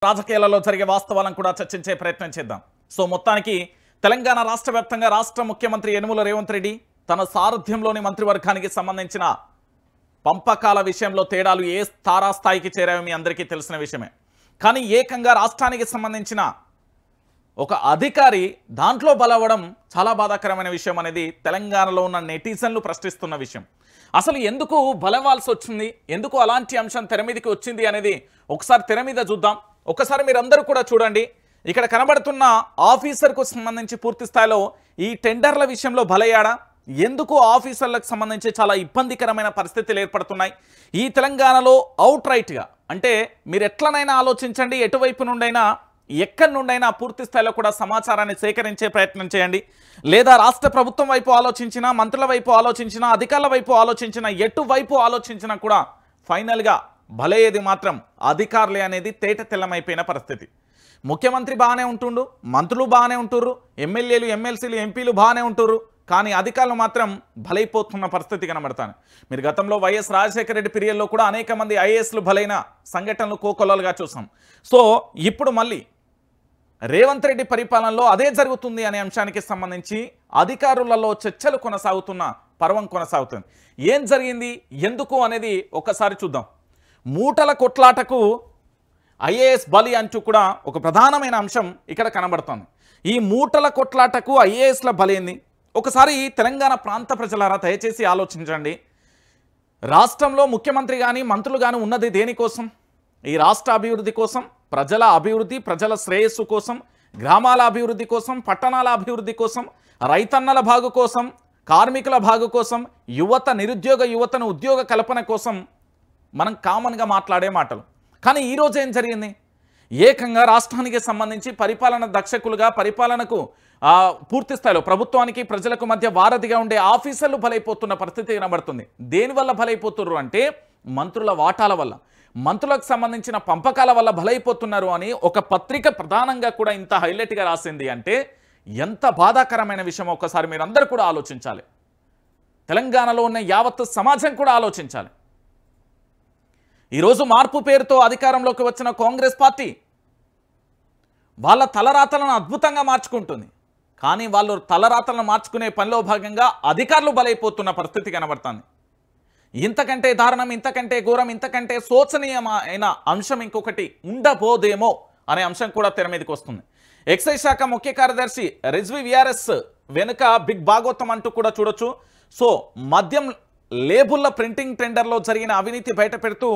రాజకీయాలలో జరిగే వాస్తవాలను కూడా చర్చించే ప్రయత్నం చేద్దాం. సో మొత్తానికి తెలంగాణ రాష్ట్ర వ్యాప్తంగా రాష్ట్ర ముఖ్యమంత్రి యనుమల రేవంత్ రెడ్డి తన సారథ్యంలోని మంత్రివర్గానికి సంబంధించిన పంపకాల విషయంలో తేడాలు ఏ తారాస్థాయికి చేరాయో మీ అందరికీ తెలిసిన విషయమే. కానీ ఏకంగా రాష్ట్రానికి సంబంధించిన ఒక అధికారి దాంట్లో బలవడం చాలా బాధాకరమైన విషయం అనేది తెలంగాణలో ఉన్న నెటిజన్లు ప్రశ్నిస్తున్న విషయం. అసలు ఎందుకు బలవాల్సి వచ్చింది, ఎందుకు అలాంటి అంశం తెర మీదకి వచ్చింది అనేది ఒకసారి తెర మీద చూద్దాం. ఒకసారి మీరందరూ కూడా చూడండి. ఇక్కడ కనబడుతున్న ఆఫీసర్కు సంబంధించి పూర్తి స్థాయిలో ఈ టెండర్ల విషయంలో బలయ్యాడా, ఎందుకు ఆఫీసర్లకు సంబంధించి చాలా ఇబ్బందికరమైన పరిస్థితులు ఏర్పడుతున్నాయి ఈ తెలంగాణలో అవుట్ రైట్గా. అంటే మీరు ఎట్లనైనా ఆలోచించండి, ఎటువైపు నుండైనా ఎక్కడి నుండైనా పూర్తి స్థాయిలో కూడా సమాచారాన్ని సేకరించే ప్రయత్నం చేయండి. లేదా రాష్ట్ర ప్రభుత్వం వైపు ఆలోచించినా, మంత్రుల వైపు ఆలోచించినా, అధికారుల వైపు ఆలోచించినా, ఎటువైపు ఆలోచించినా కూడా ఫైనల్గా బలయ్యేది మాత్రం అధికారులే అనేది తేట తెల్లమైపోయిన పరిస్థితి. ముఖ్యమంత్రి బాగానే ఉంటుండు, మంత్రులు బాగానే ఉంటుర్రు, ఎమ్మెల్యేలు ఎమ్మెల్సీలు ఎంపీలు బాగానే ఉంటుర్రు, కానీ అధికారులు మాత్రం బలైపోతున్న పరిస్థితి కనబడతాను. మీరు గతంలో వైఎస్ రాజశేఖర రెడ్డి పీరియడ్లో కూడా అనేక మంది ఐఏఎస్లు బలైన సంఘటనలు కోకొల్లలుగా చూసాం. సో ఇప్పుడు మళ్ళీ రేవంత్ రెడ్డి పరిపాలనలో అదే జరుగుతుంది అనే అంశానికి సంబంధించి అధికారులలో చర్చలు కొనసాగుతున్న పర్వం కొనసాగుతుంది. ఏం జరిగింది, ఎందుకు అనేది ఒకసారి చూద్దాం. మూటల కొట్లాటకు ఐఏఎస్ బలి అంటూ కూడా ఒక ప్రధానమైన అంశం ఇక్కడ కనబడుతుంది. ఈ మూటల కొట్లాటకు ఐఏఎస్ల బలింది. ఒకసారి తెలంగాణ ప్రాంత ప్రజలారా దయచేసి ఆలోచించండి. రాష్ట్రంలో ముఖ్యమంత్రి కానీ మంత్రులు కానీ ఉన్నది దేనికోసం? ఈ రాష్ట్ర అభివృద్ధి కోసం, ప్రజల అభివృద్ధి, ప్రజల శ్రేయస్సు కోసం, గ్రామాల అభివృద్ధి కోసం, పట్టణాల అభివృద్ధి కోసం, రైతన్నల బాగు కోసం, కార్మికుల బాగు కోసం, నిరుద్యోగ యువతను ఉద్యోగ కల్పన కోసం మనం కామన్గా మాట్లాడే మాటలు. కానీ ఈరోజు ఏం జరిగింది? ఏకంగా రాష్ట్రానికి సంబంధించి పరిపాలన దక్షకులుగా, పరిపాలనకు పూర్తి స్థాయిలో ప్రభుత్వానికి ప్రజలకు మధ్య వారధిగా ఉండే ఆఫీసర్లు బలైపోతున్న పరిస్థితి కనబడుతుంది. దేనివల్ల బలైపోతున్నారు అంటే మంత్రుల వాటాల వల్ల, మంత్రులకు సంబంధించిన పంపకాల వల్ల బలైపోతున్నారు అని ఒక పత్రిక ప్రధానంగా కూడా ఇంత హైలైట్గా రాసింది అంటే ఎంత బాధాకరమైన విషయం ఒక్కసారి మీరందరూ కూడా ఆలోచించాలి. తెలంగాణలో ఉన్న యావత్తు సమాజం కూడా ఆలోచించాలి. ఈరోజు మార్పు పేరుతో అధికారంలోకి వచ్చిన కాంగ్రెస్ పార్టీ వాళ్ళ తలరాతలను అద్భుతంగా మార్చుకుంటుంది. కానీ వాళ్ళు తలరాతలను మార్చుకునే పనిలో భాగంగా అధికారులు బలైపోతున్న పరిస్థితి కనబడుతుంది. ఇంతకంటే దారుణం, ఇంతకంటే ఘోరం, ఇంతకంటే శోచనీయమైన అంశం ఇంకొకటి ఉండబోదేమో అనే అంశం కూడా తెర మీదకి వస్తుంది. ఎక్సైజ్ శాఖ ముఖ్య కార్యదర్శి రిజ్వీ విఆర్ఎస్ వెనుక బిగ్ భాగోత్తం అంటూ కూడా చూడొచ్చు. సో మద్యం లేబుల్ల ప్రింటింగ్ టెండర్లో జరిగిన అవినీతి బయట పెడుతూ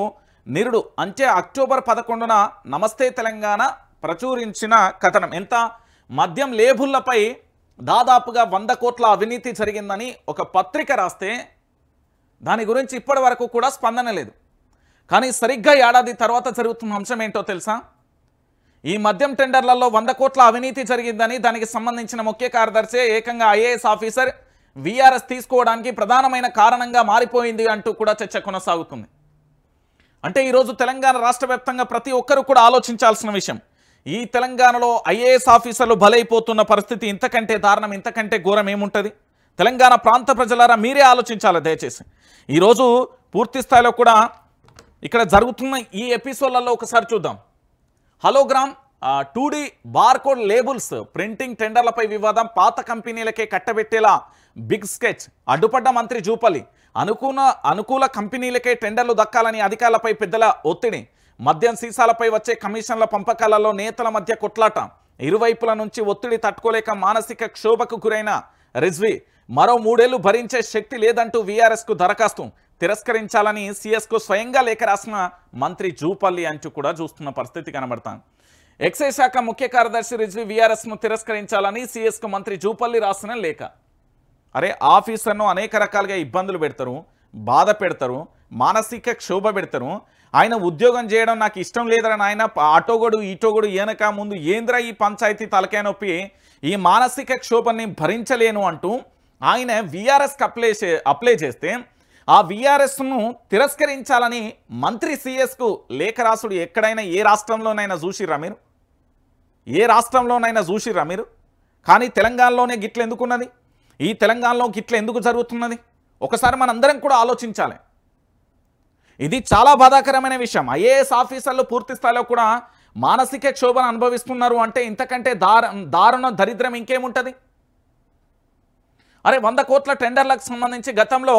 నిరుడు అంటే అక్టోబర్ 11న నమస్తే తెలంగాణ ప్రచురించిన కథనం. ఎంత? మద్యం లేబుల్లపై దాదాపుగా 100 కోట్ల అవినీతి జరిగిందని ఒక పత్రిక రాస్తే దాని గురించి ఇప్పటి వరకు కూడా స్పందన లేదు. కానీ సరిగ్గా ఏడాది తర్వాత జరుగుతున్న అంశం ఏంటో తెలుసా? ఈ మద్యం టెండర్లలో 100 కోట్ల అవినీతి జరిగిందని దానికి సంబంధించిన ముఖ్య కార్యదర్శి ఏకంగా ఐఏఎస్ ఆఫీసర్ విఆర్ఎస్ తీసుకోవడానికి ప్రధానమైన కారణంగా మారిపోయింది అంటూ కూడా చర్చ కొనసాగుతుంది. అంటే ఈరోజు తెలంగాణ రాష్ట్ర వ్యాప్తంగా ప్రతి ఒక్కరూ కూడా ఆలోచించాల్సిన విషయం. ఈ తెలంగాణలో ఐఏఎస్ ఆఫీసర్లు బలైపోతున్న పరిస్థితి ఇంతకంటే దారుణం, ఇంతకంటే ఘోరం ఏముంటుంది? తెలంగాణ ప్రాంత ప్రజలారా మీరే ఆలోచించాలి దయచేసి. ఈరోజు పూర్తి స్థాయిలో కూడా ఇక్కడ జరుగుతున్న ఈ ఎపిసోడ్లలో ఒకసారి చూద్దాం. Hologram 2D barcode labels printing టెండర్లపై వివాదం, పాత కంపెనీలకే కట్టబెట్టేలా బిగ్ స్కెచ్, అడ్డుపడ్డ మంత్రి జూపల్లి, అనుకూల కంపెనీలకే టెండర్లు దక్కాలని అధికారులపై పెద్దల ఒత్తిడి, మద్యం సీసాలపై వచ్చే కమిషన్ల పంపకాలలో నేతల మధ్య కొట్లాట, ఇరువైపుల నుంచి ఒత్తిడి తట్టుకోలేక మానసిక క్షోభకు గురైన రిజ్వీ, మరో 3 ఏళ్లు భరించే శక్తి లేదంటూ వీఆర్ఎస్కు దరఖాస్తు, తిరస్కరించాలని సీఎస్కు స్వయంగా లేఖ రాసిన మంత్రి జూపల్లి అంటూ కూడా చూస్తున్న పరిస్థితి కనబడతాను. ఎక్సైజ్ శాఖ ముఖ్య కార్యదర్శి రిజ్వీ వీఆర్ఎస్ను తిరస్కరించాలని సీఎస్కు మంత్రి జూపల్లి రాసిన లేఖ. అరే, ఆఫీసర్ను అనేక రకాలుగా ఇబ్బందులు పెడతారు, బాధ పెడతారు, మానసిక క్షోభ పెడతారు. ఆయన ఉద్యోగం చేయడం నాకు ఇష్టం లేదని ఆయన అటోగడు ఇటోగడు ఏనక ముందు ఏంద్రా ఈ పంచాయతీ తలకాయ నొప్పి, ఈ మానసిక క్షోభని భరించలేను అంటూ ఆయన వీఆర్ఎస్కి అప్లై చేస్తే ఆ వీఆర్ఎస్ను తిరస్కరించాలని మంత్రి సీఎస్కు లేఖ రాసుడు ఎక్కడైనా ఏ రాష్ట్రంలోనైనా చూసిర్రా మీరు? ఏ రాష్ట్రంలోనైనా చూసిర్రా మీరు? కానీ తెలంగాణలోనే గిట్ల ఎందుకున్నది? ఈ తెలంగాణలో గిట్ల ఎందుకు జరుగుతున్నది? ఒకసారి మనందరం కూడా ఆలోచించాలి. ఇది చాలా బాధాకరమైన విషయం. ఐఏఎస్ ఆఫీసర్లు పూర్తి స్థాయిలో కూడా మానసిక క్షోభను అనుభవిస్తున్నారు అంటే ఇంతకంటే దారుణ దరిద్రం ఇంకేముంటుంది? అరే 100 కోట్ల టెండర్లకు సంబంధించి గతంలో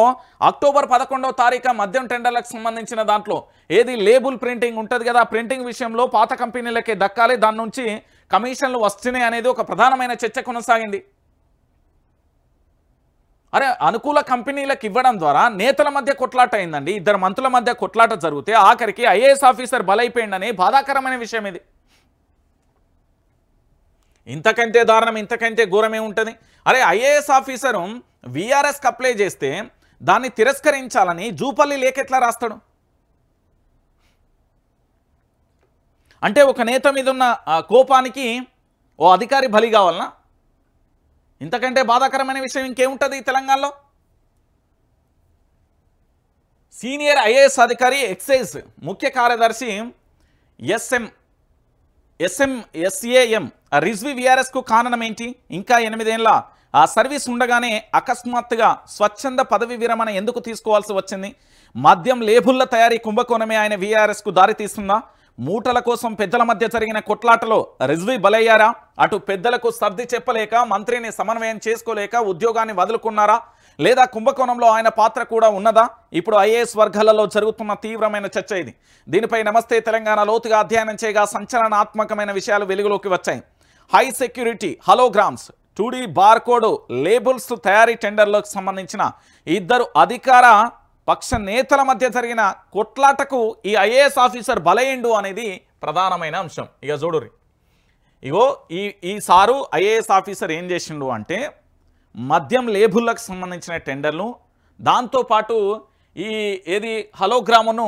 అక్టోబర్ 11వ తారీఖు మద్యం టెండర్లకు సంబంధించిన దాంట్లో ఏది లేబుల్ ప్రింటింగ్ ఉంటుంది కదా, ప్రింటింగ్ విషయంలో పాత కంపెనీలకే దక్కాలి, దాని నుంచి కమిషన్లు వస్తున్నాయి అనేది ఒక ప్రధానమైన చర్చ కొనసాగింది. అరే అనుకూల కంపెనీలకు ఇవ్వడం ద్వారా నేతల మధ్య కొట్లాట అయిందండి, ఇద్దరు మంత్రుల మధ్య కొట్లాట జరిగితే ఆఖరికి ఐఏఎస్ ఆఫీసర్ బలైపోయిందని బాధాకరమైన విషయం ఇది. ఇంతకంటే దారుణం ఇంతకంటే ఘోరమే ఉంటుంది. అరే ఐఏఎస్ ఆఫీసరు వీఆర్ఎస్కి అప్లై చేస్తే దాన్ని తిరస్కరించాలని జూపల్లి లేఖ ఎట్లా రాస్తాడు? అంటే ఒక నేత మీద ఉన్న కోపానికి ఓ అధికారి బలి కావాలనా? ఇంతకంటే బాధాకరమైన విషయం ఇంకేముంటుంది ఈ తెలంగాణలో? సీనియర్ ఐఏఎస్ అధికారి ఎక్సైజ్ ముఖ్య కార్యదర్శి ఎస్ఎం రిజ్వీ వీఆర్ఎస్కు కారణం ఏంటి? ఇంకా 8 ఏళ్ల ఆ సర్వీస్ ఉండగానే అకస్మాత్తుగా స్వచ్ఛంద పదవి విరమణ ఎందుకు తీసుకోవాల్సి వచ్చింది? మద్యం లేబుళ్ల తయారీ కుంభకోణమే ఆయన వీఆర్ఎస్కు దారి తీస్తుందా? మూటల కోసం పెద్దల మధ్య జరిగిన కొట్లాటలో రిజ్వీ బలయ్యారా? అటు పెద్దలకు సర్ది చెప్పలేక మంత్రిని సమన్వయం చేసుకోలేక ఉద్యోగాన్ని వదులుకున్నారా? లేదా కుంభకోణంలో ఆయన పాత్ర కూడా ఉన్నదా? ఇప్పుడు ఐఏఎస్ వర్గాలలో జరుగుతున్న తీవ్రమైన చర్చ ఇది. దీనిపై నమస్తే తెలంగాణ లోతుగా అధ్యయనం చేయగా సంచలనాత్మకమైన విషయాలు వెలుగులోకి వచ్చాయి. High security holograms 2D barcode labels తయారీ టెండర్లకు సంబంధించిన ఇద్దరు అధికార పక్ష నేతల మధ్య జరిగిన కొట్లాటకు ఈ ఐఏఎస్ ఆఫీసర్ బలయ్యిండు అనేది ప్రధానమైన అంశం. ఇక చూడుర్రి, ఇగో ఈ సారు ఐఏఎస్ ఆఫీసర్ ఏం చేసిండు అంటే మద్యం లేబుల్లకు సంబంధించిన టెండర్లు, దాంతోపాటు ఏది హలోగ్రామును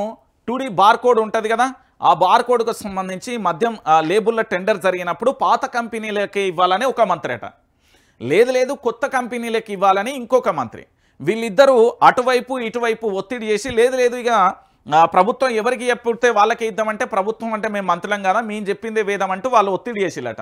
2D బార్కోడ్ ఉంటుంది కదా, ఆ బార్కోడ్కు సంబంధించి మద్యం లేబుల్ల టెండర్ జరిగినప్పుడు పాత కంపెనీలకి ఇవ్వాలని ఒక మంత్రి అట, లేదు కొత్త కంపెనీలకి ఇవ్వాలని ఇంకొక మంత్రి. వీళ్ళిద్దరూ అటువైపు ఇటువైపు ఒత్తిడి చేసి లేదు ఇక ప్రభుత్వం ఎవరికి చెప్తే వాళ్ళకే ఇద్దామంటే ప్రభుత్వం అంటే మేము మంత్రులం కదా, మేము చెప్పిందే వేదం అంటూ వాళ్ళు ఒత్తిడి చేసిలట.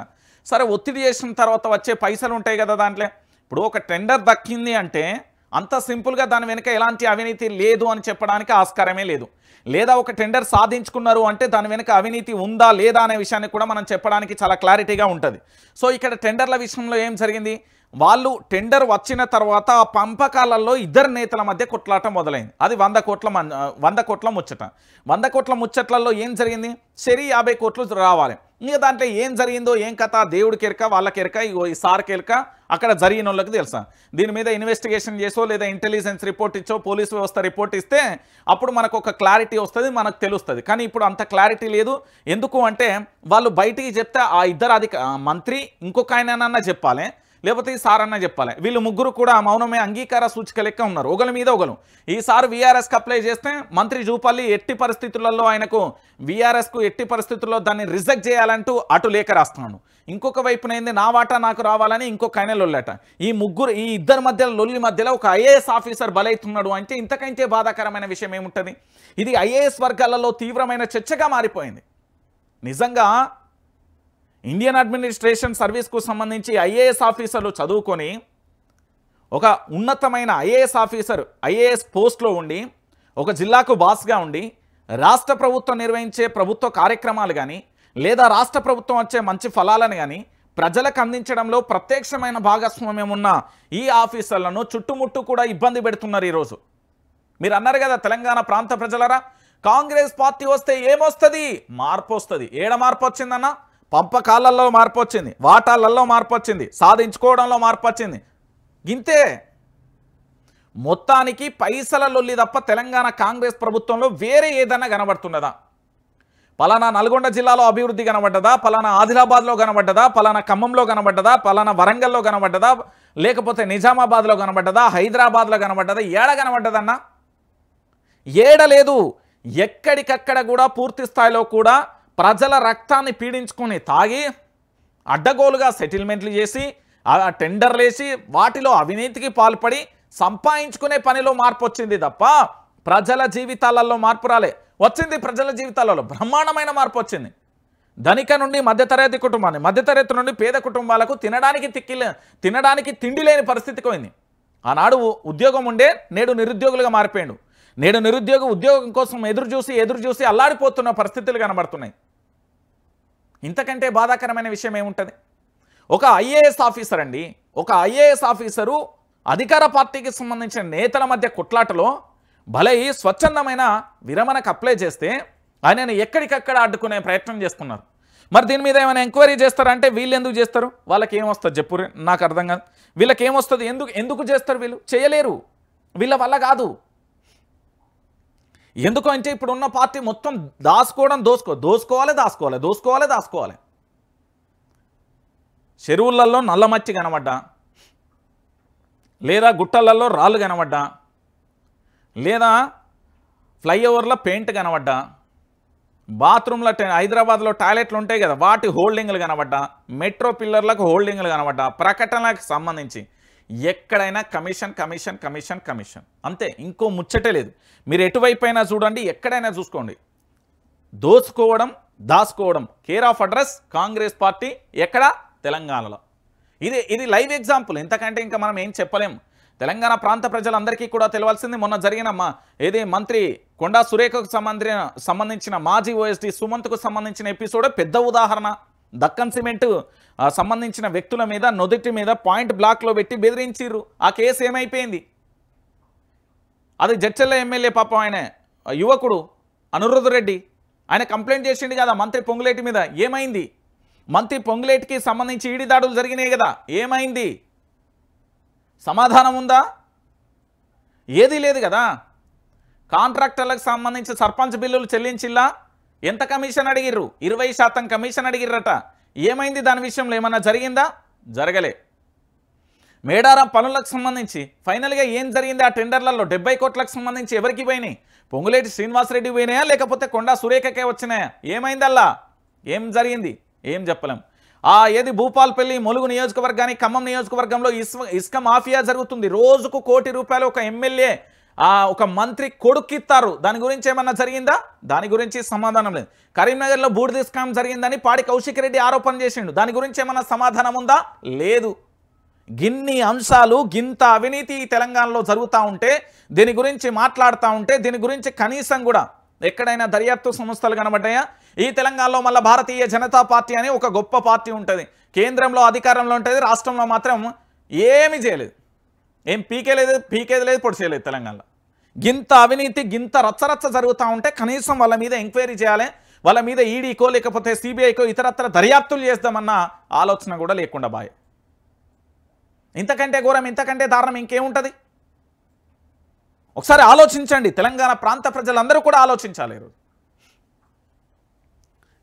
సరే ఒత్తిడి చేసిన తర్వాత వచ్చే పైసలు ఉంటాయి కదా దాంట్లో. ఇప్పుడు ఒక టెండర్ దక్కింది అంటే అంత సింపుల్గా దాని వెనుక ఎలాంటి అవినీతి లేదు అని చెప్పడానికి ఆస్కారమే లేదు. లేదా ఒక టెండర్ సాధించుకున్నారు అంటే దాని వెనుక అవినీతి ఉందా లేదా అనే విషయాన్ని కూడా మనం చెప్పడానికి చాలా క్లారిటీగా ఉంటుంది. సో ఇక్కడ టెండర్ల విషయంలో ఏం జరిగింది, వాళ్ళు టెండర్ వచ్చిన తర్వాత ఆ పంపకాలలో ఇద్దరు నేతల మధ్య కొట్లాట మొదలైంది. అది 100 కోట్ల ముచ్చట. 100 కోట్ల ముచ్చట్లలో ఏం జరిగింది, సరి 50 కోట్లు రావాలి. ఇంకా దాంట్లో ఏం జరిగిందో ఏం కథ దేవుడికి ఎరక వాళ్ళకి ఎరక, ఈ సార్కి ఎరక, అక్కడ జరిగిన వాళ్ళకి తెలుసా. దీని మీద ఇన్వెస్టిగేషన్ చేసో లేదా ఇంటెలిజెన్స్ రిపోర్ట్ ఇచ్చో పోలీసు వ్యవస్థ రిపోర్ట్ ఇస్తే అప్పుడు మనకు ఒక క్లారిటీ వస్తుంది, మనకు తెలుస్తుంది. కానీ ఇప్పుడు అంత క్లారిటీ లేదు. ఎందుకు అంటే వాళ్ళు బయటికి చెప్తే ఆ ఇద్దరు మంత్రి ఇంకొక ఆయనన్నా చెప్పాలి, లేకపోతే ఈ సార్ అన్న చెప్పాలి. వీళ్ళు ముగ్గురు కూడా మౌనమే అంగీకార సూచిక లెక్క ఉన్నారు, ఒకరి మీద ఒకరు. ఈసారి వీఆర్ఎస్కి అప్లై చేస్తే మంత్రి జూపల్లి ఎట్టి పరిస్థితులలో ఆయనకు వీఆర్ఎస్కు ఎట్టి పరిస్థితుల్లో దాన్ని రిజెక్ట్ చేయాలంటూ అటు లేఖ రాస్తున్నాడు. ఇంకొక వైపున ఏంది నా వాటా నాకు రావాలని ఇంకొక ఆయన లొల్లట. ఈ ఇద్దరి మధ్యలో లొల్లి మధ్యలో ఒక ఐఏఎస్ ఆఫీసర్ బలైతున్నాడు అంటే ఇంతకంటే బాధాకరమైన విషయం ఏముంటుంది? ఇది ఐఏఎస్ వర్గాలలో తీవ్రమైన చర్చగా మారిపోయింది. నిజంగా ఇండియన్ అడ్మినిస్ట్రేషన్ సర్వీస్కు సంబంధించి ఐఏఎస్ ఆఫీసర్లు చదువుకొని ఒక ఉన్నతమైన ఐఏఎస్ ఆఫీసర్ ఐఏఎస్ పోస్ట్లో ఉండి ఒక జిల్లాకు బాస్గా ఉండి రాష్ట్ర ప్రభుత్వం నిర్వహించే ప్రభుత్వ కార్యక్రమాలు కానీ లేదా రాష్ట్ర ప్రభుత్వం వచ్చే మంచి ఫలాలను కానీ ప్రజలకు అందించడంలో ప్రత్యక్షమైన భాగస్వామ్యం ఉన్న ఈ ఆఫీసర్లను చుట్టుముట్టు కూడా ఇబ్బంది పెడుతున్నారు ఈరోజు. మీరు అన్నారు కదా తెలంగాణ ప్రాంత ప్రజలరా, కాంగ్రెస్ పార్టీ వస్తే ఏమొస్తుంది? మార్పు వస్తుంది. ఏడ మార్పు వచ్చిందన్న? పంపకాలలో మార్పు వచ్చింది, వాటాలలో మార్పు వచ్చింది, సాధించుకోవడంలో మార్పు వచ్చింది. గింతే. మొత్తానికి పైసల లొల్లి తప్ప తెలంగాణ కాంగ్రెస్ ప్రభుత్వంలో వేరే ఏదైనా కనబడుతున్నదా? పలానా నల్గొండ జిల్లాలో అభివృద్ధి కనబడ్డదా, పలానా ఆదిలాబాద్లో కనబడ్డదా, పలానా ఖమ్మంలో కనబడ్డదా, పలానా వరంగల్లో కనబడ్డదా, లేకపోతే నిజామాబాద్లో కనబడ్డదా, హైదరాబాద్లో కనబడ్డదా? ఏడ కనబడ్డదన్నా? ఏడలేదు. ఎక్కడికక్కడ కూడా పూర్తి స్థాయిలో కూడా ప్రజల రక్తాన్ని పీడించుకొని తాగి అడ్డగోలుగా సెటిల్మెంట్లు చేసి టెండర్లు వేసి వాటిలో అవినీతికి పాల్పడి సంపాదించుకునే పనిలో మార్పు వచ్చింది తప్ప ప్రజల జీవితాలలో మార్పు రాలే. వచ్చింది ప్రజల జీవితాలలో బ్రహ్మాండమైన మార్పు వచ్చింది. ధనిక నుండి మధ్యతరగతి కుటుంబాన్ని, మధ్యతరగతి నుండి పేద కుటుంబాలకు తినడానికి తిండి లేని పరిస్థితికి పోయింది. ఆనాడు ఉద్యోగం ఉండే నేడు నిరుద్యోగులుగా మారిపోయాడు. నేడు ఉద్యోగం కోసం ఎదురు చూసి అల్లాడిపోతున్న పరిస్థితులు కనబడుతున్నాయి. ఇంతకంటే బాధాకరమైన విషయం ఏముంటుంది? ఒక ఐఏఎస్ ఆఫీసర్ అండి, ఒక ఐఏఎస్ ఆఫీసరు అధికార పార్టీకి సంబంధించిన నేతల మధ్య కొట్లాటలో భలే స్వచ్ఛందమైన విరమణకు అప్లై చేస్తే ఆయనను ఎక్కడికక్కడ అడ్డుకునే ప్రయత్నం చేస్తున్నారు. మరి దీని మీద ఏమైనా ఎంక్వైరీ చేస్తారంటే వీళ్ళు ఎందుకు చేస్తారు? వాళ్ళకి ఏమొస్తుంది చెప్పు, నాకు అర్థం కాదు. వీళ్ళకి ఏమొస్తుంది? ఎందుకు చేస్తారు? వీళ్ళు చేయలేరు, వీళ్ళ వల్ల కాదు. ఎందుకు అంటే ఇప్పుడున్న పార్టీ మొత్తం దోసుకోవాలి. చెరువులలో నల్లమచ్చి కనబడ్డా, లేదా గుట్టలలో రాళ్ళు కనబడ్డా, లేదా ఫ్లైఓవర్లో పెయింట్ కనబడ్డా, బాత్రూంలో హైదరాబాద్లో టాయిలెట్లు ఉంటాయి కదా వాటి హోల్డింగ్లు కనబడ్డా, మెట్రో పిల్లర్లకు హోల్డింగ్లు కనబడ్డా, ప్రకటనలకు సంబంధించి ఎక్కడైనా కమిషన్ అంతే, ఇంకో ముచ్చటే లేదు. మీరు ఎటువైపు అయినా చూడండి, ఎక్కడైనా చూసుకోండి, దాచుకోవడం care of address Congress party. ఎక్కడ? తెలంగాణలో. ఇది లైవ్ ఎగ్జాంపుల్. ఇంతకంటే ఇంకా మనం ఏం చెప్పలేం. తెలంగాణ ప్రాంత ప్రజలందరికీ కూడా తెలవాల్సింది మొన్న జరిగిన మంత్రి కొండా సురేఖకు సంబంధించిన మాజీ ఓఎస్డీ సుమంత్కు సంబంధించిన ఎపిసోడ్ పెద్ద ఉదాహరణ. దక్కన్ సిమెంట్ సంబంధించిన వ్యక్తుల మీద నొదటి మీద పాయింట్ బ్లాక్లో పెట్టి బెదిరించిర్రు. ఆ కేసు ఏమైపోయింది? అది జడ్చర్ల ఎమ్మెల్యే పాపం ఆయన యువకుడు అనిరుద్ధ్ రెడ్డి ఆయన కంప్లైంట్ చేసిండు కదా మంత్రి పొంగులేటి మీద. ఏమైంది? మంత్రి పొంగులేటికి సంబంధించి ఈడి దాడులు జరిగినాయి కదా, ఏమైంది? సమాధానం ఉందా? ఏదీ లేదు కదా. కాంట్రాక్టర్లకు సంబంధించి సర్పంచ్ బిల్లులు చెల్లించిల్లా? ఎంత కమిషన్ అడిగిర్రు? 20% కమిషన్ అడిగిర్రట. ఏమైంది? దాని విషయంలో ఏమన్నా జరిగిందా? జరగలే. మేడారం పనులకు సంబంధించి ఫైనల్గా ఏం జరిగింది? ఆ టెండర్లలో 70 కోట్లకు సంబంధించి ఎవరికి పోయినాయి? పొంగులేటి శ్రీనివాసరెడ్డి పోయినాయా లేకపోతే కొండా సురేఖకే వచ్చినాయా? ఏమైందల్లా? ఏం జరిగింది? ఏం చెప్పలేం. ఏది భూపాల్పల్లి ములుగు నియోజకవర్గానికి ఖమ్మం నియోజకవర్గంలో ఇసుక మాఫియా జరుగుతుంది. రోజుకు ₹1 కోటి ఒక ఎమ్మెల్యే ఒక మంత్రి కొడుక్కిస్తారు. దాని గురించి ఏమన్నా జరిగిందా? దాని గురించి సమాధానం లేదు. కరీంనగర్లో బూడిద స్కామ్ జరిగిందని పాడి కౌశిక్ రెడ్డి ఆరోపణ చేసిండు. దాని గురించి ఏమన్నా సమాధానం ఉందా? లేదు. గిన్ని అంశాలు, గింత అవినీతి తెలంగాణలో జరుగుతూ ఉంటే, దీని గురించి మాట్లాడుతూ ఉంటే, దీని గురించి కనీసం కూడా ఎక్కడైనా దర్యాప్తు సంస్థలు కనబడ్డాయా? ఈ తెలంగాణలో మళ్ళీ భారతీయ జనతా పార్టీ అని ఒక గొప్ప పార్టీ ఉంటుంది. కేంద్రంలో అధికారంలో ఉంటుంది, రాష్ట్రంలో మాత్రం ఏమీ చేయలేదు. ఏం పీకేది లేదు పొడి చేయలేదు. తెలంగాణలో గింత అవినీతి, గింత రచ్చరచ్చ జరుగుతూ ఉంటే కనీసం వాళ్ళ మీద ఎంక్వైరీ చేయాలి, వాళ్ళ మీద ఈడీకో లేకపోతే సిబిఐకో ఇతరత్ర దర్యాప్తులు చేద్దామన్న ఆలోచన కూడా లేకుండా బాయ్. ఇంతకంటే ఘోరం, ఇంతకంటే దారుణం ఇంకేముంటుంది? ఒకసారి ఆలోచించండి. తెలంగాణ ప్రాంత ప్రజలందరూ కూడా ఆలోచించాలి. ఈరోజు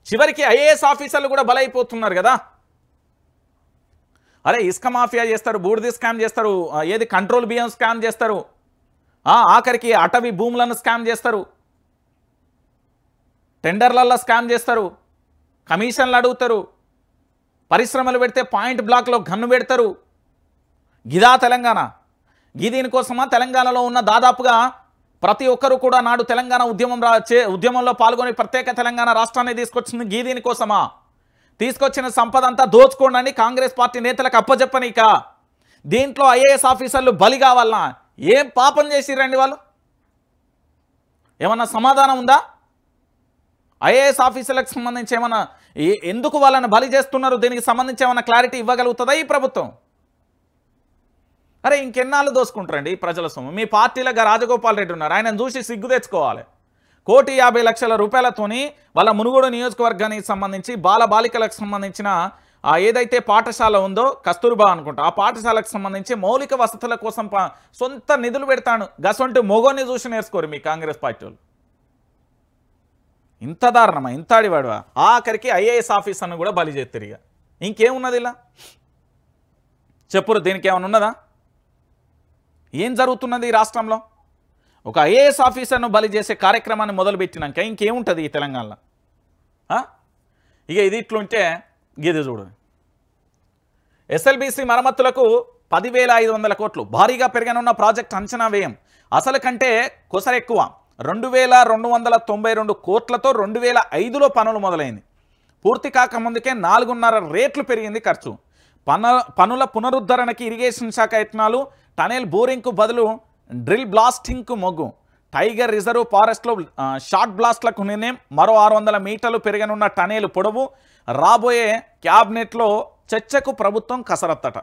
చివరికి ఐఏఎస్ ఆఫీసర్లు కూడా బలైపోతున్నారు కదా. అరే ఇసుక మాఫియా చేస్తారు, బూడిద స్కామ్ చేస్తారు, ఏది కంట్రోల్ బియ్యం స్కామ్ చేస్తారు, ఆఖరికి అటవీ భూములను స్కామ్ చేస్తారు, టెండర్లలో స్కామ్ చేస్తారు, కమిషన్లు అడుగుతారు, పరిశ్రమలు పెడితే పాయింట్ బ్లాక్లో గన్ను పెడతారు. గిదా తెలంగాణ? దీనికోసమా తెలంగాణలో ఉన్న దాదాపుగా ప్రతి ఒక్కరూ కూడా నాడు తెలంగాణ ఉద్యమంలో పాల్గొని ప్రత్యేక తెలంగాణ రాష్ట్రాన్ని తీసుకొచ్చింది దీనికోసమా? తీసుకొచ్చిన సంపద అంతా దోచుకోండి కాంగ్రెస్ పార్టీ నేతలకు అప్పచెప్పనీక. దీంట్లో ఐఏఎస్ ఆఫీసర్లు బలి కావాలన్నా? ఏం పాపం చేసిరండి వాళ్ళు? ఏమన్నా సమాధానం ఉందా? ఐఏఎస్ ఆఫీసర్లకు సంబంధించి ఏమన్నా ఎందుకు వాళ్ళని బలి చేస్తున్నారు? దీనికి సంబంధించి ఏమన్నా క్లారిటీ ఇవ్వగలుగుతుందా ఈ ప్రభుత్వం? అరే ఇంకెన్నాళ్ళు దోసుకుంటారండి ప్రజల సొమ్ము? మీ పార్టీలో రాజగోపాల్ రెడ్డి ఉన్నారు, ఆయనను చూసి సిగ్గు తెచ్చుకోవాలి. ₹1,50,00,000 వాళ్ళ మునుగోడు నియోజకవర్గానికి సంబంధించి బాలికలకు సంబంధించిన ఏదైతే పాఠశాల ఉందో కస్తూర్బా అనుకుంటా, ఆ పాఠశాలకు సంబంధించి మౌలిక వసతుల కోసం సొంత నిధులు పెడతాను. గసొంటి మొగోని చూసి నేర్చుకోరు మీ కాంగ్రెస్ పార్టీ వాళ్ళు. ఇంత దారుణమా? ఇంత అడివాడువా? ఆఖరికి ఐఏఎస్ ఆఫీసర్ను కూడా బలి చేస్తారు. ఇక ఇంకేమున్నది? ఇలా చెప్పురు. దీనికి ఏమైనా ఉన్నదా? ఏం జరుగుతున్నది ఈ రాష్ట్రంలో? ఒక ఐఏఎస్ ఆఫీసర్ను బలి చేసే కార్యక్రమాన్ని మొదలుపెట్టినాక ఇంకేముంటుంది ఈ తెలంగాణలో? ఇక ఇది ఇట్లుంటే గిది చూడు. ఎస్ఎల్బీసీ మరమ్మతులకు 10,500 కోట్లు భారీగా పెరగనున్న ప్రాజెక్ట్ అంచనా వ్యయం అసలు కంటే కొసరెక్కువ. 2,292 కోట్లతో 2005లో పనులు మొదలైంది. పూర్తి కాకముందుకే 4.5 రేట్లు పెరిగింది ఖర్చు. పనుల పునరుద్ధరణకి ఇరిగేషన్ శాఖ యత్నాలు, టనెల్ బోరింగ్కు బదులు డ్రిల్ బ్లాస్టింగ్కు మొగ్గు. టైగర్ రిజర్వ్ ఫారెస్ట్లో షార్ట్ బ్లాస్ట్లకు నిర్ణయం, మరో 600 మీటర్లు పెరగనున్న టనేలు పొడవు, రాబోయే క్యాబినెట్లో చర్చకు ప్రభుత్వం కసరత్తట.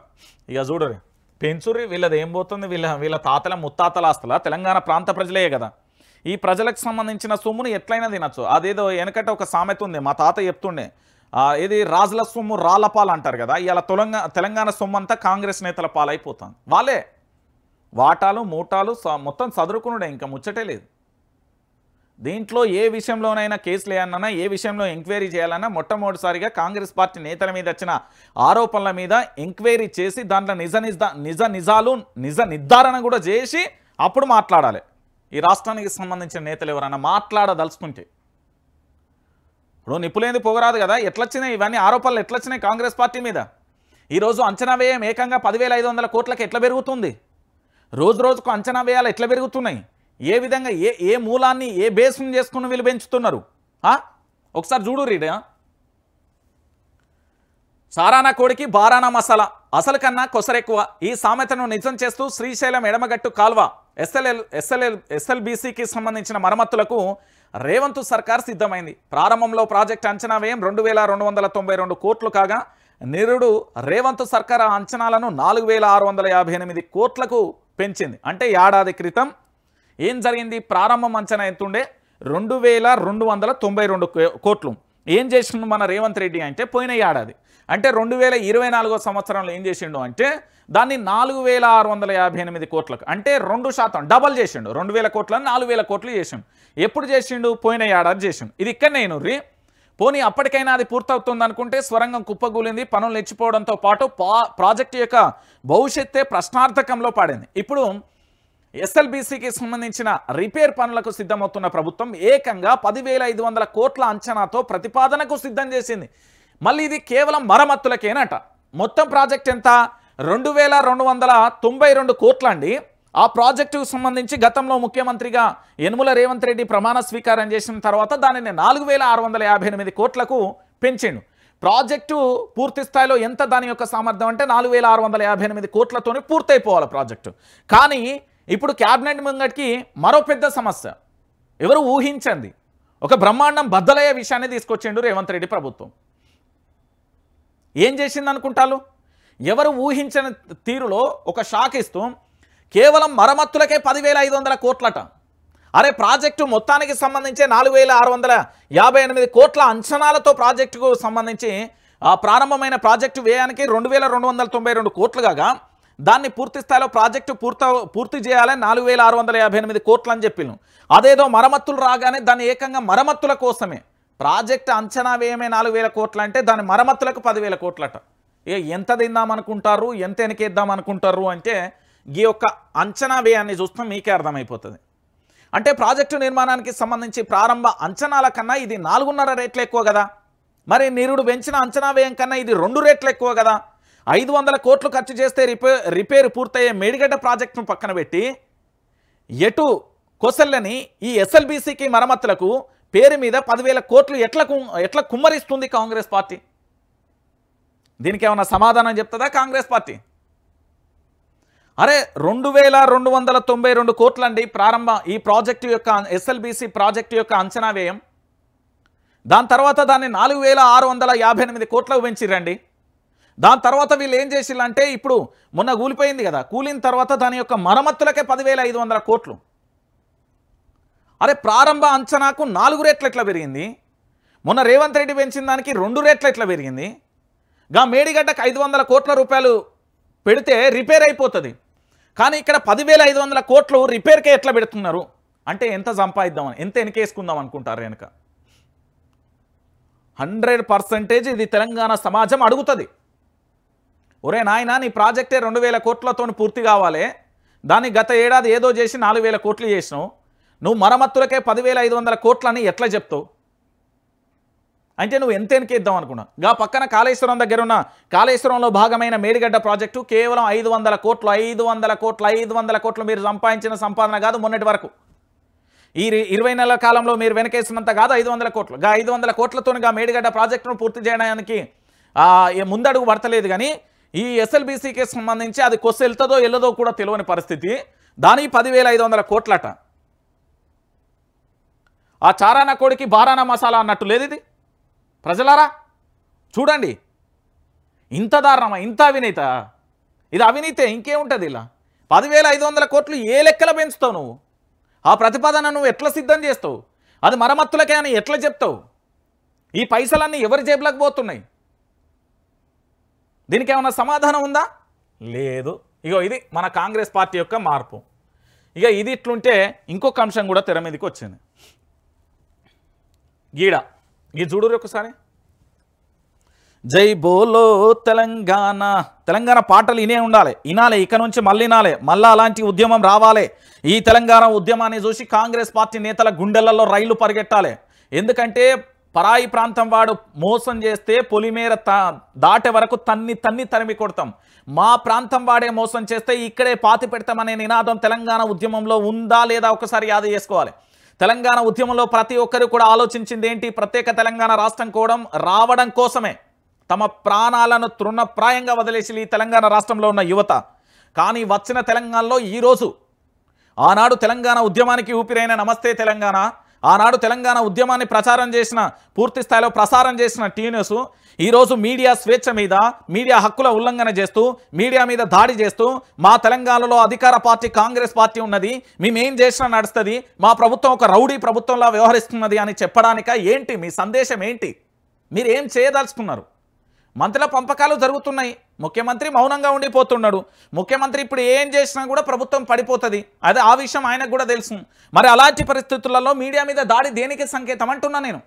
ఇక చూడరు పెంచురి, వీళ్ళది ఏం పోతుంది, వీళ్ళ తాతల ముత్తాతల ఆస్తుల తెలంగాణ ప్రాంత ప్రజలే కదా. ఈ ప్రజలకు సంబంధించిన సొమ్మును ఎట్లయినా తినచ్చు. అదేదో వెనకట ఒక సామెత ఉంది, మా తాత చెప్తుండే, ఇది రాజుల సొమ్ము రాళ్లపాలు అంటారు కదా. ఇలా తెలంగాణ సొమ్ము అంతా కాంగ్రెస్ నేతల పాలైపోతుంది. వాళ్ళే వాటాలు మూటాలు మొత్తం చదువుకునుడే, ఇంకా ముచ్చటే లేదు. దీంట్లో ఏ విషయంలోనైనా కేసులు వేయాలన్నా, ఏ విషయంలో ఎంక్వైరీ చేయాలన్నా మొట్టమొదటిసారిగా కాంగ్రెస్ పార్టీ నేతల మీద వచ్చిన ఆరోపణల మీద ఎంక్వైరీ చేసి దాంట్లో నిజాలు నిర్ధారణ కూడా చేసి అప్పుడు మాట్లాడాలి. ఈ రాష్ట్రానికి సంబంధించిన నేతలు ఎవరైనా మాట్లాడదలుచుకుంటే. ఇప్పుడు నిప్పులేంది పొగరాదు కదా. ఎట్లొచ్చినాయి ఇవన్నీ ఆరోపణలు, ఎట్లొచ్చినాయి కాంగ్రెస్ పార్టీ మీద? ఈరోజు అంచనా వ్యయం ఏకంగా 10,500 కోట్లకు ఎట్లా పెరుగుతుంది? రోజు రోజుకు అంచనా వ్యయాలు ఎట్లా పెరుగుతున్నాయి? ఏ విధంగా ఏ మూలాన్ని ఏ బేస్ని చేసుకుని వీళ్ళు పెంచుతున్నారు? ఒకసారి చూడు రీడా. సారానా కోడికి బారానా మసాలా, అసలు కన్నా కొసరెక్కువ. ఈ సామెతను నిజం చేస్తూ శ్రీశైలం ఎడమగట్టు కాల్వ ఎస్ఎల్బీసీకి సంబంధించిన మరమ్మతులకు రేవంత్ సర్కార్ సిద్ధమైంది. ప్రారంభంలో ప్రాజెక్టు అంచనా వ్యయం 2,292 కోట్లు కాగా నిరుడు రేవంత్ సర్కార్ ఆ అంచనాలను 4,658 కోట్లకు పెంచింది. అంటే ఏడాది క్రితం ఏం జరిగింది? ప్రారంభం అంచనా ఎంతుండే? 2,292 కోట్లు. ఏం చేసిండు మన రేవంత్ రెడ్డి అంటే పోయిన ఏడాది అంటే 2024 సంవత్సరంలో ఏం చేసిండు అంటే దాన్ని 4,658 కోట్లకు, అంటే 2% డబల్ చేసిండు. 2,000 కోట్లను 4,000 కోట్లు చేసిండు. ఎప్పుడు చేసిండు? పోయిన ఏడాది చేసిండు. ఇది ఇక్కడనే రీ పోనీ అప్పటికైనా అది పూర్తవుతుంది అనుకుంటే స్వరంగం కుప్పగూలింది. పనులు నెచ్చిపోవడంతో పాటు ప్రాజెక్టు యొక్క భవిష్యత్తే ప్రశ్నార్థకంలో పడింది. ఇప్పుడు ఎస్ఎల్బీసీకి సంబంధించిన రిపేర్ పనులకు సిద్ధమవుతున్న ప్రభుత్వం ఏకంగా 10,500 కోట్ల అంచనాతో ప్రతిపాదనకు సిద్ధం చేసింది. మళ్ళీ ఇది కేవలం మరమ్మతులకేనట. మొత్తం ప్రాజెక్ట్ ఎంత? 2,292 కోట్ల అండి. ఆ ప్రాజెక్టుకు సంబంధించి గతంలో ముఖ్యమంత్రిగా యనుమల రేవంత్ రెడ్డి ప్రమాణ స్వీకారం చేసిన తర్వాత దానిని 4,658 కోట్లకు పెంచిండు. ప్రాజెక్టు పూర్తి స్థాయిలో ఎంత దాని యొక్క సామర్థ్యం అంటే 4,658 కోట్లతోనే పూర్తయిపోవాలి ప్రాజెక్టు. కానీ ఇప్పుడు క్యాబినెట్ ముంగటికి మరో పెద్ద సమస్య, ఎవరు ఊహించండి ఒక బ్రహ్మాండం బద్దలయ్యే విషయాన్ని తీసుకొచ్చిండు రేవంత్ రెడ్డి ప్రభుత్వం. ఏం చేసింది అనుకుంటారు? ఎవరు ఊహించని తీరులో ఒక షాక్ ఇస్తూ కేవలం మరమ్మతులకే 10,500 కోట్లట. అరే ప్రాజెక్టు మొత్తానికి సంబంధించి 4,658 కోట్ల అంచనాలతో ప్రాజెక్టుకు సంబంధించి ప్రారంభమైన ప్రాజెక్టు వ్యయానికి 2,292 కోట్లు కాగా దాన్ని పూర్తి స్థాయిలో ప్రాజెక్టు పూర్తి చేయాలని 4,658 కోట్లు అని చెప్పిను. అదేదో మరమ్మతులు రాగానే దాన్ని ఏకంగా మరమ్మతుల కోసమే ప్రాజెక్టు అంచనా వ్యయమే 4,000 కోట్లు అంటే దాని మరమ్మతులకు 10,000 కోట్లట. ఎంత తిందామనుకుంటారు, ఎంత వెనకేద్దాం అనుకుంటారు అంటే ఈ యొక్క అంచనా వ్యయాన్ని చూస్తే మీకే అర్థమైపోతుంది. అంటే ప్రాజెక్టు నిర్మాణానికి సంబంధించి ప్రారంభ అంచనాల కన్నా ఇది 4.5 రెట్లు ఎక్కువ కదా. మరి నిరుడు పెంచిన అంచనా వ్యయం కన్నా ఇది 2 రెట్లు ఎక్కువ కదా. 500 కోట్లు ఖర్చు చేస్తే రిపేర్ పూర్తయ్యే మేడిగడ్డ ప్రాజెక్టును పక్కన పెట్టి ఎటు కొసల్లని ఈ ఎస్ఎల్బీసీకి మరమ్మతులకు పేరు మీద 10,000 కోట్లు ఎట్లా కుమ్మరిస్తుంది కాంగ్రెస్ పార్టీ? దీనికి ఏమైనా సమాధానం చెప్తుందా కాంగ్రెస్ పార్టీ? అరే 2,292 కోట్లండి ప్రారంభ ఈ ప్రాజెక్టు యొక్క ఎస్ఎల్బీసీ ప్రాజెక్టు యొక్క అంచనా వ్యయం. దాని తర్వాత దాన్ని 4,658 కోట్లకు పెంచిరండి. దాని తర్వాత వీళ్ళు ఏం చేసిల్లంటే ఇప్పుడు మొన్న కూలిపోయింది కదా, కూలిన తర్వాత దాని యొక్క మరమ్మతులకే 10,500 కోట్లు. అరే ప్రారంభ అంచనాకు 4 రెట్లు ఎట్లా పెరిగింది? మొన్న రేవంత్ రెడ్డి పెంచిన దానికి 2 రెట్లు ఎట్లా పెరిగింది? గా మేడిగడ్డకు 500 కోట్ల రూపాయలు పెడితే రిపేర్ అయిపోతుంది. కానీ ఇక్కడ 10,500 కోట్లు రిపేర్కే ఎట్లా పెడుతున్నారు అంటే ఎంత సంపాదిద్దామని, ఎంత వెనకేసుకుందాం అనుకుంటారు వెనక? 100% ఇది తెలంగాణ సమాజం అడుగుతుంది. ఒరే నాయన నీ ప్రాజెక్టే 2,000 కోట్లతో పూర్తి కావాలి, దాన్ని గత ఏడాది ఏదో చేసి 4,000 కోట్లు చేసినావు, నువ్వు మరమ్మతులకే 10,500 కోట్లని ఎట్లా చెప్తావు? అంటే నువ్వు ఎంత వెనకేద్దాం అనుకున్నావు? గా పక్కన కాళేశ్వరం దగ్గర ఉన్న కాళేశ్వరంలో భాగమైన మేడిగడ్డ ప్రాజెక్టు కేవలం 500 కోట్లు మీరు సంపాదించిన సంపాదన కాదు మొన్నటి వరకు. ఈ 20 నెలల కాలంలో మీరు వెనకేసినంత కాదు 500 కోట్లు. గా 500 కోట్లతో మేడిగడ్డ ప్రాజెక్టును పూర్తి చేయడానికి ముందడుగు పడతలేదు. కానీ ఈ ఎస్ఎల్బీసీకి సంబంధించి అది కొస్సు వెళ్తుందో వెళ్ళదో కూడా తెలియని పరిస్థితి. దానికి 10,500 కోట్లట. ఆ చారానా కోడికి బారానా మసాలా అన్నట్టు లేదు ఇది. ప్రజలారా చూడండి, ఇంత దారుణమా, ఇంత అవినీత? ఇది అవినీతే, ఇంకేముంటుంది ఇలా? 10,500 కోట్లు ఏ లెక్కల పెంచుతావు నువ్వు? ఆ ప్రతిపాదన నువ్వు ఎట్లా సిద్ధం చేస్తావు? అది మరమ్మతులకే అని ఎట్లా చెప్తావు? ఈ పైసలన్నీ ఎవరి జేబులకు పోతున్నాయి? దీనికి ఏమైనా సమాధానం ఉందా? లేదు. ఇగో ఇది మన కాంగ్రెస్ పార్టీ యొక్క మార్పు. ఇక ఇది ఇట్లుంటే ఇంకొక అంశం కూడా తెర మీదకి వచ్చింది. ఈ చూడురు ఒకసారి. జై బోలో తెలంగాణ, తెలంగాణ పాటలు వినాలి, ఇక నుంచి మళ్ళీ మళ్ళీ అలాంటి ఉద్యమం రావాలి. ఈ తెలంగాణ ఉద్యమాన్ని చూసి కాంగ్రెస్ పార్టీ నేతల గుండెలలో రైళ్లు పరిగెట్టాలి. ఎందుకంటే పరాయి ప్రాంతం వాడు మోసం చేస్తే పొలిమేర దాటే వరకు తన్ని తరిమి కొడతాం. మా ప్రాంతం వాడే మోసం చేస్తే ఇక్కడే పాతి పెడతామనే నినాదం తెలంగాణ ఉద్యమంలో ఉందా లేదా ఒకసారి యాద చేసుకోవాలి. తెలంగాణ ఉద్యమంలో ప్రతి ఒక్కరు కూడా ఆలోచించింది ఏంటి? ప్రత్యేక తెలంగాణ రాష్ట్రం రావడం కోసమే తమ ప్రాణాలను తృణప్రాయంగా వదిలేసి ఈ తెలంగాణ రాష్ట్రంలో ఉన్న యువత. కానీ వచ్చిన తెలంగాణలో ఈరోజు ఆనాడు తెలంగాణ ఉద్యమానికి ఊపిరైన నమస్తే తెలంగాణ, ఆనాడు తెలంగాణ ఉద్యమాన్ని ప్రచారం చేసిన, పూర్తి స్థాయిలో ప్రసారం చేసిన టీన్యూస్ ఈరోజు మీడియా స్వేచ్ఛ మీద, మీడియా హక్కుల ఉల్లంఘన చేస్తూ, మీడియా మీద దాడి చేస్తూ, మా తెలంగాణలో అధికార పార్టీ కాంగ్రెస్ పార్టీ ఉన్నది, మేమేం చేసినా నడుస్తుంది, మా ప్రభుత్వం ఒక రౌడీ ప్రభుత్వంలా వ్యవహరిస్తున్నది అని చెప్పడానిక ఏంటి మీ సందేశం? ఏంటి మీరు ఏం చేయదలుచుకున్నారు? మంత్రుల పంపకాలు జరుగుతున్నాయి, ముఖ్యమంత్రి మౌనంగా ఉండిపోతున్నాడు. ముఖ్యమంత్రి ఇప్పుడు ఏం చేసినా కూడా ప్రభుత్వం పడిపోతుంది, అదే ఆ విషయం ఆయనకు కూడా తెలుసు. మరి అలాంటి పరిస్థితులలో మీడియా మీద దాడి దేనికి సంకేతం అంటున్నా నేను.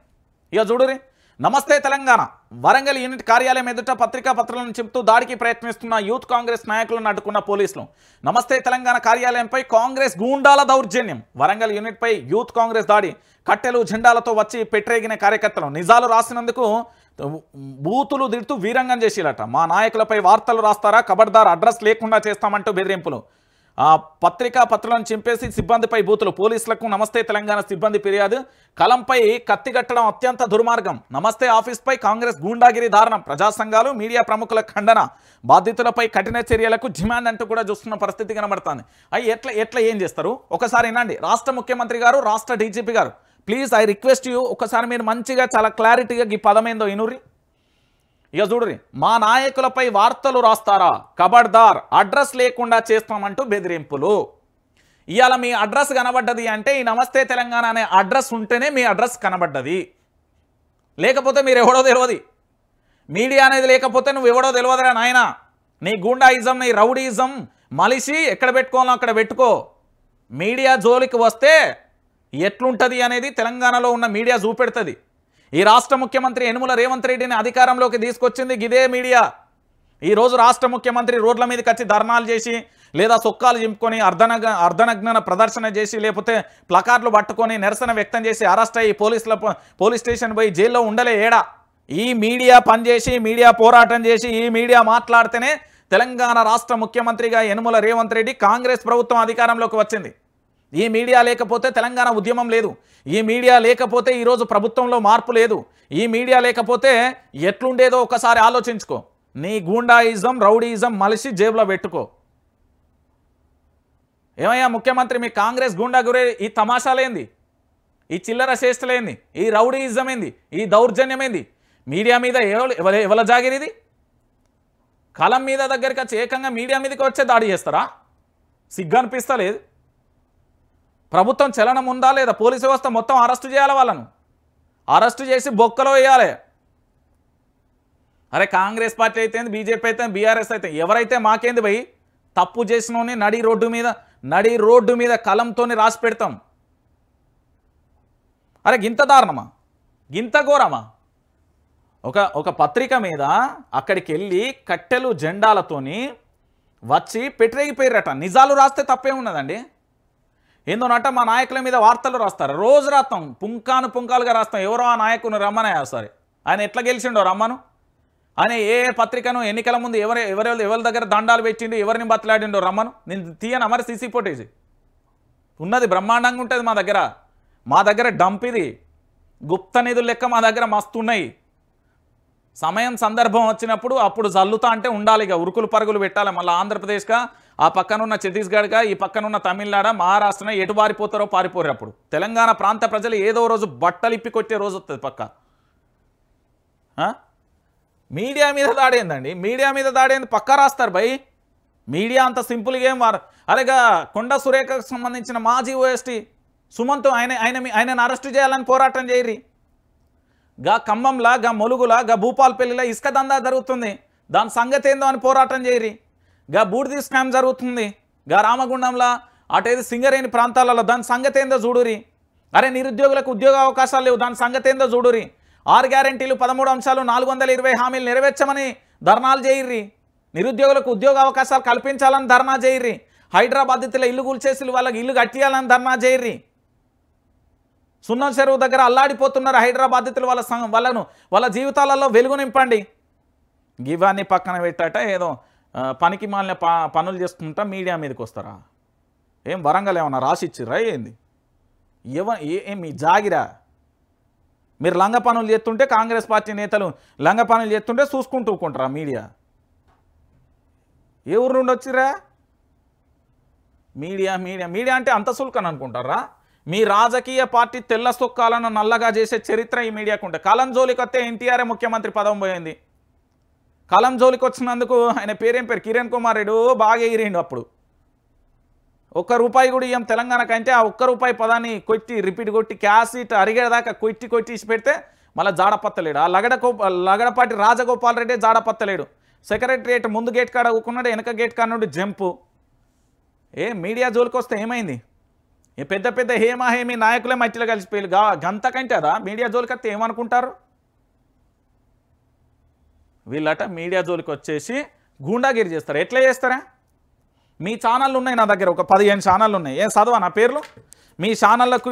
ఇక చూడురి, నమస్తే తెలంగాణ వరంగల్ యూనిట్ కార్యాలయం ఎదుట పత్రికా పత్రాలను చెబుతూ దాడికి ప్రయత్నిస్తున్న యూత్ కాంగ్రెస్ నాయకులను అడ్డుకున్న పోలీసులు. నమస్తే తెలంగాణ కార్యాలయంపై కాంగ్రెస్ గూండాల దౌర్జన్యం. వరంగల్ యూనిట్పై యూత్ కాంగ్రెస్ దాడి. కట్టెలు జెండాలతో వచ్చి పెట్టరేగిన కార్యకర్తలు. నిజాలు రాసినందుకు బూతులు దిడుతూ వీరంగం చేసిలట. మా నాయకులపై వార్తలు రాస్తారా, ఖబర్దార్, అడ్రస్ లేకుండా చేస్తామంటూ బెదిరింపులు. పత్రికా పత్రాలను చింపేసి సిబ్బందిపై బూతులు. పోలీసులకు నమస్తే తెలంగాణ సిబ్బంది ఫిర్యాదు. కలంపై కత్తిగట్టడం అత్యంత దుర్మార్గం. నమస్తే ఆఫీస్పై కాంగ్రెస్ గూండాగిరి దారుణం. ప్రజా సంఘాలు, మీడియా ప్రముఖుల ఖండన. బాధితులపై కఠిన చర్యలకు డిమాండ్ అంటూ కూడా చూస్తున్న పరిస్థితి కనబడుతుంది. ఎట్లా ఏం చేస్తారు ఒకసారి వినండి. రాష్ట్ర ముఖ్యమంత్రి గారు, రాష్ట్ర డీజీపీ గారు, ప్లీజ్ ఐ రిక్వెస్ట్ యూ, ఒకసారి మీరు మంచిగా చాలా క్లారిటీగా ఈ పదమేందో ఇనుర్రి. ఇక చూడురి, మా నాయకులపై వార్తలు రాస్తారా, ఖబర్దార్, అడ్రస్ లేకుండా చేస్తామంటూ బెదిరింపులు. ఇవాళ మీ అడ్రస్ కనబడ్డది అంటే ఈ నమస్తే తెలంగాణ అనే అడ్రస్ ఉంటేనే మీ అడ్రస్ కనబడ్డది, లేకపోతే మీరు ఎవడో తెలియదు. మీడియా అనేది లేకపోతే నువ్వు ఎవడో తెలియదురా నాయన. నీ గూండాయిజం, నీ రౌడీయిజం మలిసి ఎక్కడ పెట్టుకోవాలో అక్కడ పెట్టుకో. మీడియా జోలికి వస్తే ఎట్లుంటుంది అనేది తెలంగాణలో ఉన్న మీడియా చూపెడుతుంది. ఈ రాష్ట్ర ముఖ్యమంత్రి యనుమల రేవంత్ రెడ్డిని అధికారంలోకి తీసుకొచ్చింది ఇదే మీడియా. ఈరోజు రాష్ట్ర ముఖ్యమంత్రి రోడ్ల మీదకి వచ్చి ధర్నాలు చేసి, లేదా సొక్కాలు చింపుకొని అర్ధనగ్న ప్రదర్శన చేసి, లేకపోతే ప్లకార్డులు పట్టుకొని నిరసన వ్యక్తం చేసి అరెస్ట్ అయ్యి పోలీస్ స్టేషన్ పోయి జైల్లో ఉండలే ఏడా. ఈ మీడియా పనిచేసి, మీడియా పోరాటం చేసి, ఈ మీడియా మాట్లాడితేనే తెలంగాణ రాష్ట్ర ముఖ్యమంత్రిగా యనుమల రేవంత్ రెడ్డి, కాంగ్రెస్ ప్రభుత్వం అధికారంలోకి వచ్చింది. ఈ మీడియా లేకపోతే తెలంగాణ ఉద్యమం లేదు. ఈ మీడియా లేకపోతే ఈరోజు ప్రభుత్వంలో మార్పు లేదు. ఈ మీడియా లేకపోతే ఎట్లుండేదో ఒకసారి ఆలోచించుకో. నీ గూండాయిజం, రౌడీయిజం మలిసి జేబులో పెట్టుకో. ఏమయ్యా ముఖ్యమంత్రి, మీ కాంగ్రెస్ గూండా గురే ఈ తమాషాలేంది, ఈ చిల్లర చేష్టలేంది, ఈ రౌడీయిజం ఏంది, ఈ దౌర్జన్యం ఏంది? మీడియా మీద ఎవల జాగిరిది? కలం మీద దగ్గరికి వచ్చి ఏకంగా మీడియా మీదకి వచ్చే దాడి చేస్తారా? సిగ్గు అనిపిస్తలేదు? ప్రభుత్వం చలనం ఉందా లేదా? పోలీసు వ్యవస్థ మొత్తం అరెస్టు చేయాలి, వాళ్ళను అరెస్టు చేసి బొక్కలో వేయాలి. అరే కాంగ్రెస్ పార్టీ అయితే, బీజేపీ అయితే, బీఆర్ఎస్ అయితే, ఎవరైతే మాకేంది భయ్? తప్పు చేసినోని నడి రోడ్డు మీద కలంతో రాసి పెడతాం. అరే గింత దారుణమా, గింత ఘోరమా? ఒక పత్రిక మీద అక్కడికి వెళ్ళి కట్టెలు జెండాలతోని వచ్చి పెట్టరేగిపోయారట. నిజాలు రాస్తే తప్పే ఉన్నదండి. ఏందోనట మా నాయకుల మీద వార్తలు రాస్తారు, రోజు రాస్తాం, పుంకాలుగా రాస్తాం. ఎవరో ఆ నాయకుని రమ్మనే సరే, ఆయన ఎట్లా గెలిచిండో రమ్మను. ఆయన ఏ పత్రికను ఎన్నికల ముందు ఎవరి దగ్గర దండాలు పెట్టిండు, ఎవరిని బతలాడిండో రమ్మను. నేను తీయను మరి సీసీ ఫుటేజ్ ఉన్నది, బ్రహ్మాండంగా ఉంటుంది మా దగ్గర డంప్ ఇది, గుప్త నిధులు లెక్క మా దగ్గర మస్తున్నాయి. సమయం సందర్భం వచ్చినప్పుడు అప్పుడు జల్లుతా అంటే ఉండాలి, ఇక ఉరుకులు పరుగులు పెట్టాలి. మళ్ళీ ఆంధ్రప్రదేశ్గా ఆ పక్కనున్న ఛత్తీస్గఢ్గా ఈ పక్కనున్న తమిళనాడు మహారాష్ట్రన ఎటు పారిపోతారో పారిపోరు. అప్పుడు తెలంగాణ ప్రాంత ప్రజలు ఏదో రోజు బట్టలిప్పి కొట్టే రోజు వస్తుంది పక్క. మీడియా మీద దాడేందండి, మీడియా మీద దాడేంది పక్కా రాస్తారు భయ్. మీడియా అంత సింపుల్గా ఏం వారు. అరేగా కొండ సురేఖకు సంబంధించిన మాజీ ఓఎస్టీ సుమంత్ ఆయనను అరెస్టు చేయాలని పోరాటం చేయరి. గా ఖమ్మంలా, గా మొలుగులా, గా భూపాల్పల్లిలో ఇసుక దందా జరుగుతుంది, దాని సంగతి ఏందో అని పోరాటం చేయరి. గా బూడిది స్కామ్ జరుగుతుంది, గా రామగుండంలా అటేది సింగరేణి ప్రాంతాలలో దాని సంగతి ఏందో చూడురి. అరే నిరుద్యోగులకు ఉద్యోగ అవకాశాలు లేవు, దాని సంగతి ఏందో చూడురి. 6 గ్యారెంటీలు 13 అంశాలు 420 హామీలు నెరవేర్చమని ధర్నాలు చేయర్రి. నిరుద్యోగులకు ఉద్యోగ అవకాశాలు కల్పించాలని ధర్నా చేయర్రి. హైదరాబాద్లో ఇల్లు కూల్చేసి వాళ్ళకి ఇల్లు కట్టియాలని ధర్నా చేయర్రి. సున్నం చెరువు దగ్గర అల్లాడిపోతున్నారు హైదరాబాద్లో వాళ్ళ జీవితాలలో వెలుగు నింపండి. ఇవన్నీ పక్కన పెట్టాట ఏదో పనికి మాలిన పనులు చేసుకుంటా మీడియా మీదకి వస్తారా? ఏం వరంగల్ ఏమన్నా రాసిచ్చిర్రా ఏంది? మీ జాగిరా? మీరు లంగ పనులు చేస్తుంటే కాంగ్రెస్ పార్టీ నేతలు లంగ పనులు చేస్తుంటే చూసుకుంటూ ఊకుంటారా మీడియా? ఏ ఊరు నుండి వచ్చిరా? మీడియా మీడియా మీడియా అంటే అంత సుల్కని అనుకుంటారా? మీ రాజకీయ పార్టీ తెల్ల సొక్కాలను నల్లగా చేసే చరిత్ర ఈ మీడియాకు ఉంటే. కలం జోలికి వస్తే ఎన్టీఆర్ఏ ముఖ్యమంత్రి పదం పోయింది. కలం జోలికి వచ్చినందుకు ఆయన పేరేం పేరు కిరణ్ కుమార్ రెడ్డి బాగా ఎగిరిండు. అప్పుడు ₹1 కూడా ఇయ్యం తెలంగాణకంటే ఆ ₹1 పదాన్ని కొట్టి రిపీట్ కొట్టి క్యాసెట్ అరిగేదాకా కొట్టి ఇచ్చి పెడితే మళ్ళీ జాడపత్తలేడు. ఆ లగడపాటి రాజగోపాల్ రెడ్డి జాడపత్తలేడు. సెక్రటరియట్ ముందు గేట్ కాడ ఊకున్నాడు, వెనక గేట్ కాడ నుండి జంపు. మీడియా జోలికి వస్తే ఏమైంది? పెద్ద పెద్ద హేమీ నాయకులే మట్టిలో కలిసిపోయి గంతకంటే అదా మీడియా జోలికి వస్తే ఏమనుకుంటారు? వీళ్ళట మీడియా జోలికి వచ్చేసి గూండాగిరి చేస్తారు. ఎట్లా చేస్తారా? మీ ఛానళ్ళు ఉన్నాయి నా దగ్గర, ఒక 15 ఛానళ్ళు ఉన్నాయి. చదవా నా పేర్లు? మీ ఛానళ్లకు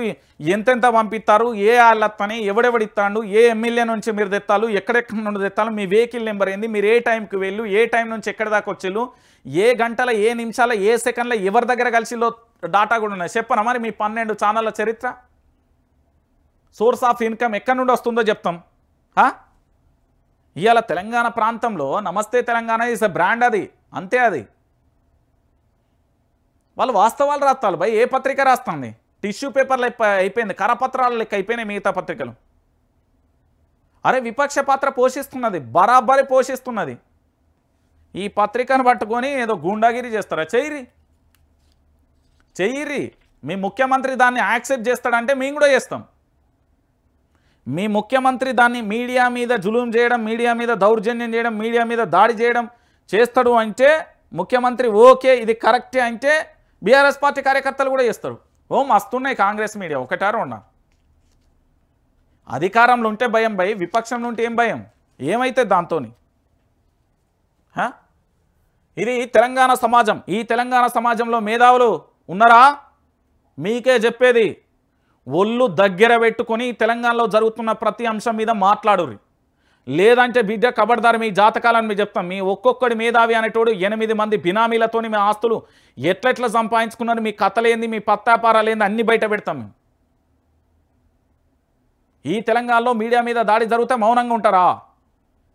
ఎంతెంత పంపిస్తారు, ఏ ఆళ్ళని ఎవడెవడిస్తాడు, ఏ ఎమ్మెల్యే నుంచి మీరు తెత్తాలు, ఎక్కడెక్కడ నుండి తెత్తాలు, మీ వెహికల్ నెంబర్ ఏంది, మీరు ఏ టైంకి వెళ్ళు, ఏ టైం నుంచి ఎక్కడి దాకా వచ్చిళ్ళు, ఏ గంటల ఏ నిమిషాల ఏ సెకండ్ల ఎవరి దగ్గర కలిసిలో డాటా కూడా ఉన్నాయి. చెప్పనా మరి మీ 12 ఛానళ్ళ చరిత్ర? సోర్స్ ఆఫ్ ఇన్కమ్ ఎక్కడి నుండి వస్తుందో చెప్తాం. ఇవాళ తెలంగాణ ప్రాంతంలో నమస్తే తెలంగాణ ఈజ్ ఎ బ్రాండ్, అది అంతే. అది వాళ్ళు వాస్తవాలు రాస్తారు భయ్. ఏ పత్రిక రాస్తుంది? టిష్యూ పేపర్లు అయిపోయింది, కరపత్రాలు లెక్క అయిపోయినాయి మిగతా పత్రికలు. అరే విపక్ష పాత్ర పోషిస్తున్నది, బరాబరి పోషిస్తున్నది. ఈ పత్రికను పట్టుకొని ఏదో గూండాగిరి చేస్తారా? చెయ్యిరి. మీ ముఖ్యమంత్రి దాన్ని యాక్సెప్ట్ చేస్తాడంటే మేము కూడా చేస్తాం. మీ ముఖ్యమంత్రి దాన్ని మీడియా మీద జులుం చేయడం, మీడియా మీద దౌర్జన్యం చేయడం, మీడియా మీద దాడి చేయడం చేస్తాడు అంటే ముఖ్యమంత్రి ఓకే ఇది కరెక్టే అంటే బీఆర్ఎస్ పార్టీ కార్యకర్తలు కూడా చేస్తారు. మస్తున్నాయి కాంగ్రెస్ మీడియా, ఒకటారు ఉన్నా. అధికారంలో ఉంటే భయం భయ్, విపక్షంలో ఉంటే ఏం భయం? ఏమైతే దాంతోని? ఇది తెలంగాణ సమాజం. ఈ తెలంగాణ సమాజంలో మేధావులు ఉన్నారా? మీకే చెప్పేది, ఒళ్ళు దగ్గర పెట్టుకొని తెలంగాణలో జరుగుతున్న ప్రతి అంశం మీద మాట్లాడురి. లేదంటే బిడ్డ కబడ్దారు మీ జాతకాలని మేము చెప్తాం. మీ ఒక్కొక్కడి మేధావి అనేటోడు 8 మంది బినామీలతోని మీ ఆస్తులు ఎట్లెట్లా సంపాదించుకున్నారు, మీ కథలేంది, మీ పత్తాపారాలు ఏంది అన్ని బయట పెడతాం మేము. ఈ తెలంగాణలో మీడియా మీద దాడి జరిగితే మౌనంగా ఉంటారా?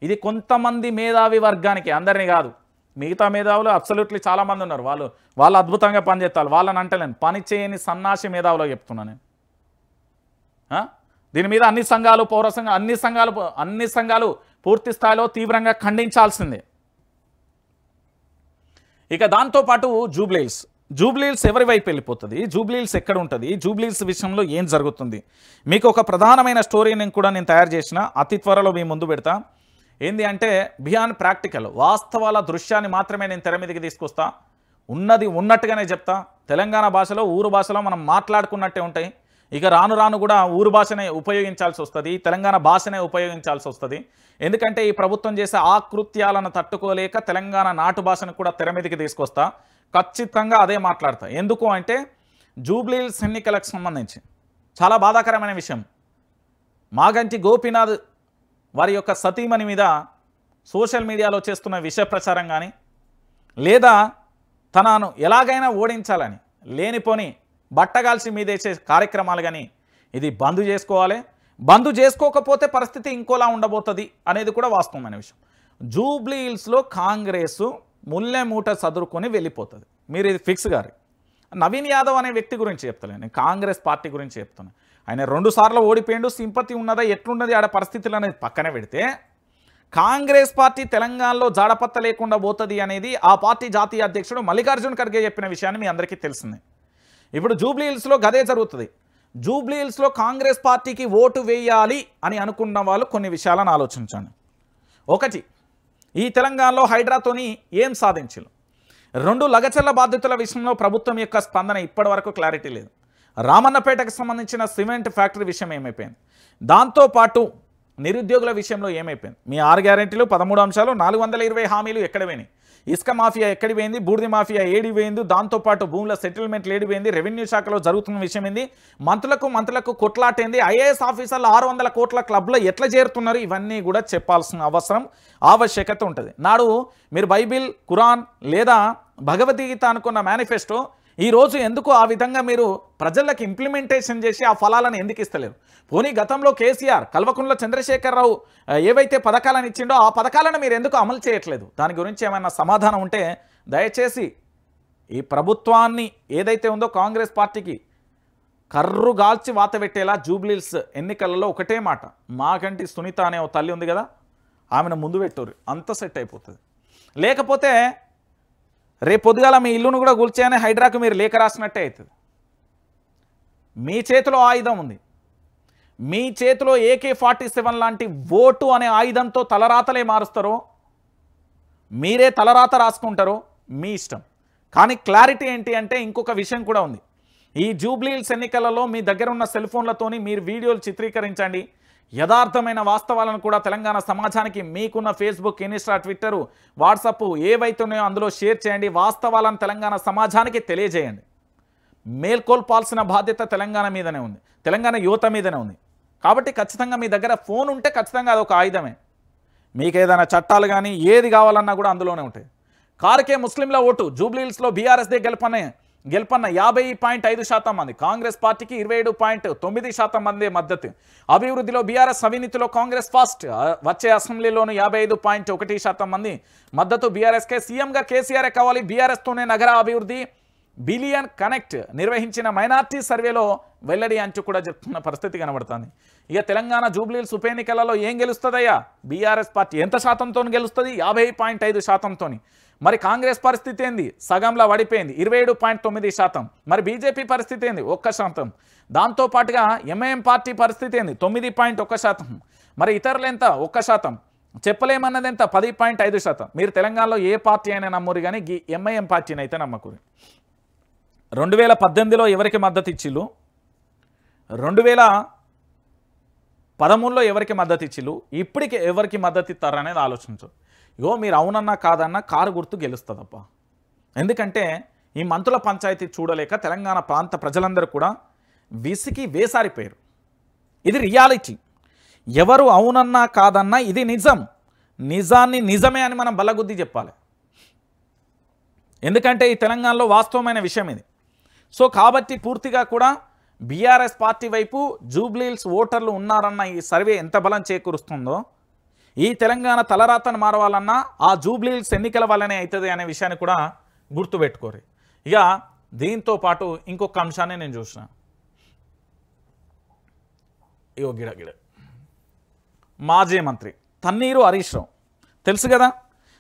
ఇది కొంతమంది మేధావి వర్గానికి, అందరినీ కాదు. మిగతా మేధావులు అబ్సల్యూట్లీ చాలామంది ఉన్నారు, వాళ్ళు అద్భుతంగా పనిచేస్తారు. వాళ్ళని అంటలేను, పని చేయని సన్నాసి మేధావులో చెప్తున్నాను నేను. దీని మీద అన్ని సంఘాలు, పౌర సంఘాలు, అన్ని సంఘాలు పూర్తి స్థాయిలో తీవ్రంగా ఖండించాల్సిందే. ఇక దాంతోపాటు జూబ్లీహిల్స్ ఎవరి వైపు వెళ్ళిపోతుంది, జూబ్లీహిల్స్ ఎక్కడ ఉంటుంది, జూబ్లీహిల్స్ విషయంలో ఏం జరుగుతుంది, మీకు ఒక ప్రధానమైన స్టోరీని కూడా నేను తయారు చేసిన, అతి త్వరలో మీ ముందు పెడతా. ఏంది అంటే బియాండ్ ప్రాక్టికల్, వాస్తవాల దృశ్యాన్ని మాత్రమే నేను తెర మీదకి తీసుకొస్తా. ఉన్నది ఉన్నట్టుగానే చెప్తా. తెలంగాణ భాషలో, ఊరు భాషలో మనం మాట్లాడుకున్నట్టే ఉంటాయి. ఇక రాను రాను కూడా ఊరు భాషనే ఉపయోగించాల్సి వస్తుంది, తెలంగాణ భాషనే ఉపయోగించాల్సి వస్తుంది. ఎందుకంటే ఈ ప్రభుత్వం చేసే ఆకృత్యాలను తట్టుకోలేక తెలంగాణ నాటు భాషను కూడా తెర మీదకి తీసుకొస్తా. ఖచ్చితంగా అదే మాట్లాడతా. ఎందుకు అంటే జూబ్లీహిల్స్ ఎన్నికలకు సంబంధించి చాలా బాధాకరమైన విషయం. మాగంటి గోపీనాథ్ వారి యొక్క సతీమణి మీద సోషల్ మీడియాలో చేస్తున్న విష ప్రచారం కానీ, లేదా తనను ఎలాగైనా ఓడించాలని లేనిపోని బట్టగాల్సి మీదేసే కార్యక్రమాలు కానీ ఇది బంద్ చేసుకోవాలి. బంద్ చేసుకోకపోతే పరిస్థితి ఇంకోలా ఉండబోతుంది అనేది కూడా వాస్తవమైన విషయం. జూబ్లీహిల్స్లో కాంగ్రెస్ ముల్లె మూట సదురుకొని వెళ్ళిపోతుంది. మీరు ఇది ఫిక్స్ గారు. నవీన్ యాదవ్ అనే వ్యక్తి గురించి చెప్తలేను, నేను కాంగ్రెస్ పార్టీ గురించి చెప్తున్నాను. ఆయన 2 సార్లు ఓడిపోయిండు, సింపతి ఉన్నదా ఎట్లున్నది ఆడ పరిస్థితులు అనేది పక్కన పెడితే కాంగ్రెస్ పార్టీ తెలంగాణలో జాడపత్త లేకుండా పోతుంది అనేది ఆ పార్టీ జాతీయ అధ్యక్షుడు మల్లికార్జున్ ఖర్గే చెప్పిన విషయాన్ని మీ అందరికీ తెలిసిందే. ఇప్పుడు జూబ్లీ హిల్స్లో గదే జరుగుతుంది. జూబ్లీ హిల్స్లో కాంగ్రెస్ పార్టీకి ఓటు వేయాలి అని అనుకున్న వాళ్ళు కొన్ని విషయాలను ఆలోచించండి. ఒకటి, ఈ తెలంగాణలో హైడ్రాతోని ఏం సాధించారు. 2, లగచర్ల బాధితుల విషయంలో ప్రభుత్వం యొక్క స్పందన ఇప్పటి వరకు క్లారిటీ లేదు. రామన్నపేటకు సంబంధించిన సిమెంట్ ఫ్యాక్టరీ విషయం ఏమైపోయింది, దాంతోపాటు నిరుద్యోగుల విషయంలో ఏమైపోయింది. మీ 6 గ్యారెంటీలు 13 అంశాలు 420 హామీలు ఎక్కడ పోయినాయి, ఇసుక మాఫియా ఎక్కడి పోయింది, బూడిది మాఫియా ఏడి పోయింది, దాంతోపాటు భూముల సెటిల్మెంట్లు ఏడి పోయింది, రెవెన్యూ శాఖలో జరుగుతున్న విషయం ఏంది, మంత్రులకు కొట్లాటేంది, ఐఏఎస్ ఆఫీసర్లు 600 కోట్ల క్లబ్లో ఎట్లా చేరుతున్నారు, ఇవన్నీ కూడా చెప్పాల్సిన ఆవశ్యకత ఉంటుంది. నాడు మీరు బైబిల్, ఖురాన్ లేదా భగవద్గీత అనుకున్న మేనిఫెస్టో ఈరోజు ఎందుకు ఆ విధంగా మీరు ప్రజలకు ఇంప్లిమెంటేషన్ చేసి ఆ ఫలాలను ఎందుకు ఇస్తలేరు? పోనీ గతంలో కేసీఆర్, కల్వకుంట్ల చంద్రశేఖరరావు ఏవైతే పథకాలను ఇచ్చిండో ఆ పథకాలను మీరు ఎందుకు అమలు చేయట్లేదు? దాని గురించి ఏమైనా సమాధానం ఉంటే దయచేసి ఈ ప్రభుత్వాన్ని ఏదైతే ఉందో కాంగ్రెస్ పార్టీకి కర్రుగాల్చి వాత పెట్టేలా జూబ్లీహిల్స్ ఎన్నికలలో ఒకటే మాట, మాకంటి సునీత అనే ఓ తల్లి ఉంది కదా, ఆమెను ముందు పెట్టూరు, అంత సెట్ అయిపోతుంది. లేకపోతే రేపు పొద్దుగాల మీ ఇల్లును కూడా కూల్చేయని హైడ్రాకు మీరు లేఖ రాసినట్టే అవుతుంది. మీ చేతిలో ఆయుధం ఉంది, మీ చేతిలో AK-47 లాంటి ఓటు అనే ఆయుధంతో తలరాతలే మారుస్తారో మీరే తలరాత రాసుకుంటారో మీ ఇష్టం. కానీ క్లారిటీ ఏంటి అంటే ఇంకొక విషయం కూడా ఉంది. ఈ జూబ్లీహిల్స్ ఎన్నికలలో మీ దగ్గర ఉన్న సెల్ ఫోన్లతోని మీరు వీడియోలు చిత్రీకరించండి, యథార్థమైన వాస్తవాలను కూడా తెలంగాణ సమాజానికి మీకున్న ఫేస్బుక్, ఇన్స్టా, ట్విట్టరు, వాట్సాప్ ఏవైతున్నాయో అందులో షేర్ చేయండి, వాస్తవాలను తెలంగాణ సమాజానికి తెలియజేయండి. మేల్కొల్పాల్సిన బాధ్యత తెలంగాణ మీదనే ఉంది, తెలంగాణ యువత మీదనే ఉంది. కాబట్టి ఖచ్చితంగా మీ దగ్గర ఫోన్ ఉంటే ఖచ్చితంగా అదొక ఆయుధమే. మీకు ఏదైనా చట్టాలు కానీ ఏది కావాలన్నా కూడా అందులోనే ఉంటాయి. కారుకే ముస్లింల ఓటు జూబ్లీహిల్స్లో బీఆర్ఎస్దే గెలుపన్న 50.5% మంది, కాంగ్రెస్ పార్టీకి 27.9% మంది మద్దతు. అభివృద్ధిలో బీఆర్ఎస్, అవినీతిలో కాంగ్రెస్ ఫాస్ట్. వచ్చే అసెంబ్లీలోనూ 55.1% మంది మద్దతు బీఆర్ఎస్కే. సీఎంగా కేసీఆర్ కావాలి, బీఆర్ఎస్తోనే నగర అభివృద్ధి. బిలియన్ కనెక్ట్ నిర్వహించిన మైనార్టీ సర్వేలో వెల్లడి అంటూ కూడా చెప్తున్న పరిస్థితి కనబడుతుంది. ఇక తెలంగాణ జూబ్లీహిల్స్ ఉప ఎన్నికలలో ఏం గెలుస్తుందయ్యా? బీఆర్ఎస్ పార్టీ ఎంత శాతంతో గెలుస్తుంది? 50.5%. మరి కాంగ్రెస్ పరిస్థితి ఏంది? సగంలో పడిపోయింది, 27.9%. మరి బీజేపీ పరిస్థితి ఏంది? 1%. దాంతోపాటుగా ఎంఐఎం పార్టీ పరిస్థితి ఏంది? 9.1%. మరి ఇతరులు ఎంత? 1%. చెప్పలేమన్నది ఎంత? 10.5%. మీరు తెలంగాణలో ఏ పార్టీ అయినా నమ్మరు, కానీ ఎంఐఎం పార్టీని అయితే నమ్మకూరు. 2018లో ఎవరికి మద్దతు ఇచ్చిళ్ళు, 2013లో ఎవరికి మద్దతు ఇచ్చిళ్ళు, ఇప్పటికి ఎవరికి మద్దతు ఇస్తారనేది ఆలోచించు. ఇగో మీరు అవునన్నా కాదన్నా కారు గుర్తు గెలుస్తుందప్ప. ఎందుకంటే ఈ మంత్రుల పంచాయతీ చూడలేక తెలంగాణ ప్రాంత ప్రజలందరూ కూడా విసికి వేసారిపోయారు. ఇది రియాలిటీ. ఎవరు అవునన్నా కాదన్నా ఇది నిజం. నిజాన్ని నిజమే అని మనం బల్లగుద్ది చెప్పాలి. ఎందుకంటే ఈ తెలంగాణలో వాస్తవమైన విషయం ఇది. సో కాబట్టి పూర్తిగా కూడా బీఆర్ఎస్ పార్టీ వైపు జూబ్లీహిల్స్ ఓటర్లు ఉన్నారన్న ఈ సర్వే ఎంత బలం చేకూరుస్తుందో, ఈ తెలంగాణ తలరాతను మారవాలన్నా ఆ జూబ్లీహిల్స్ ఎన్నికల వల్లనే అవుతుంది అనే విషయాన్ని కూడా గుర్తుపెట్టుకోరు. ఇక దీంతో పాటు ఇంకొక అంశాన్ని నేను చూసిన, ఇగో గిడ మాజీ మంత్రి తన్నీరు హరీష్ రావు తెలుసు కదా.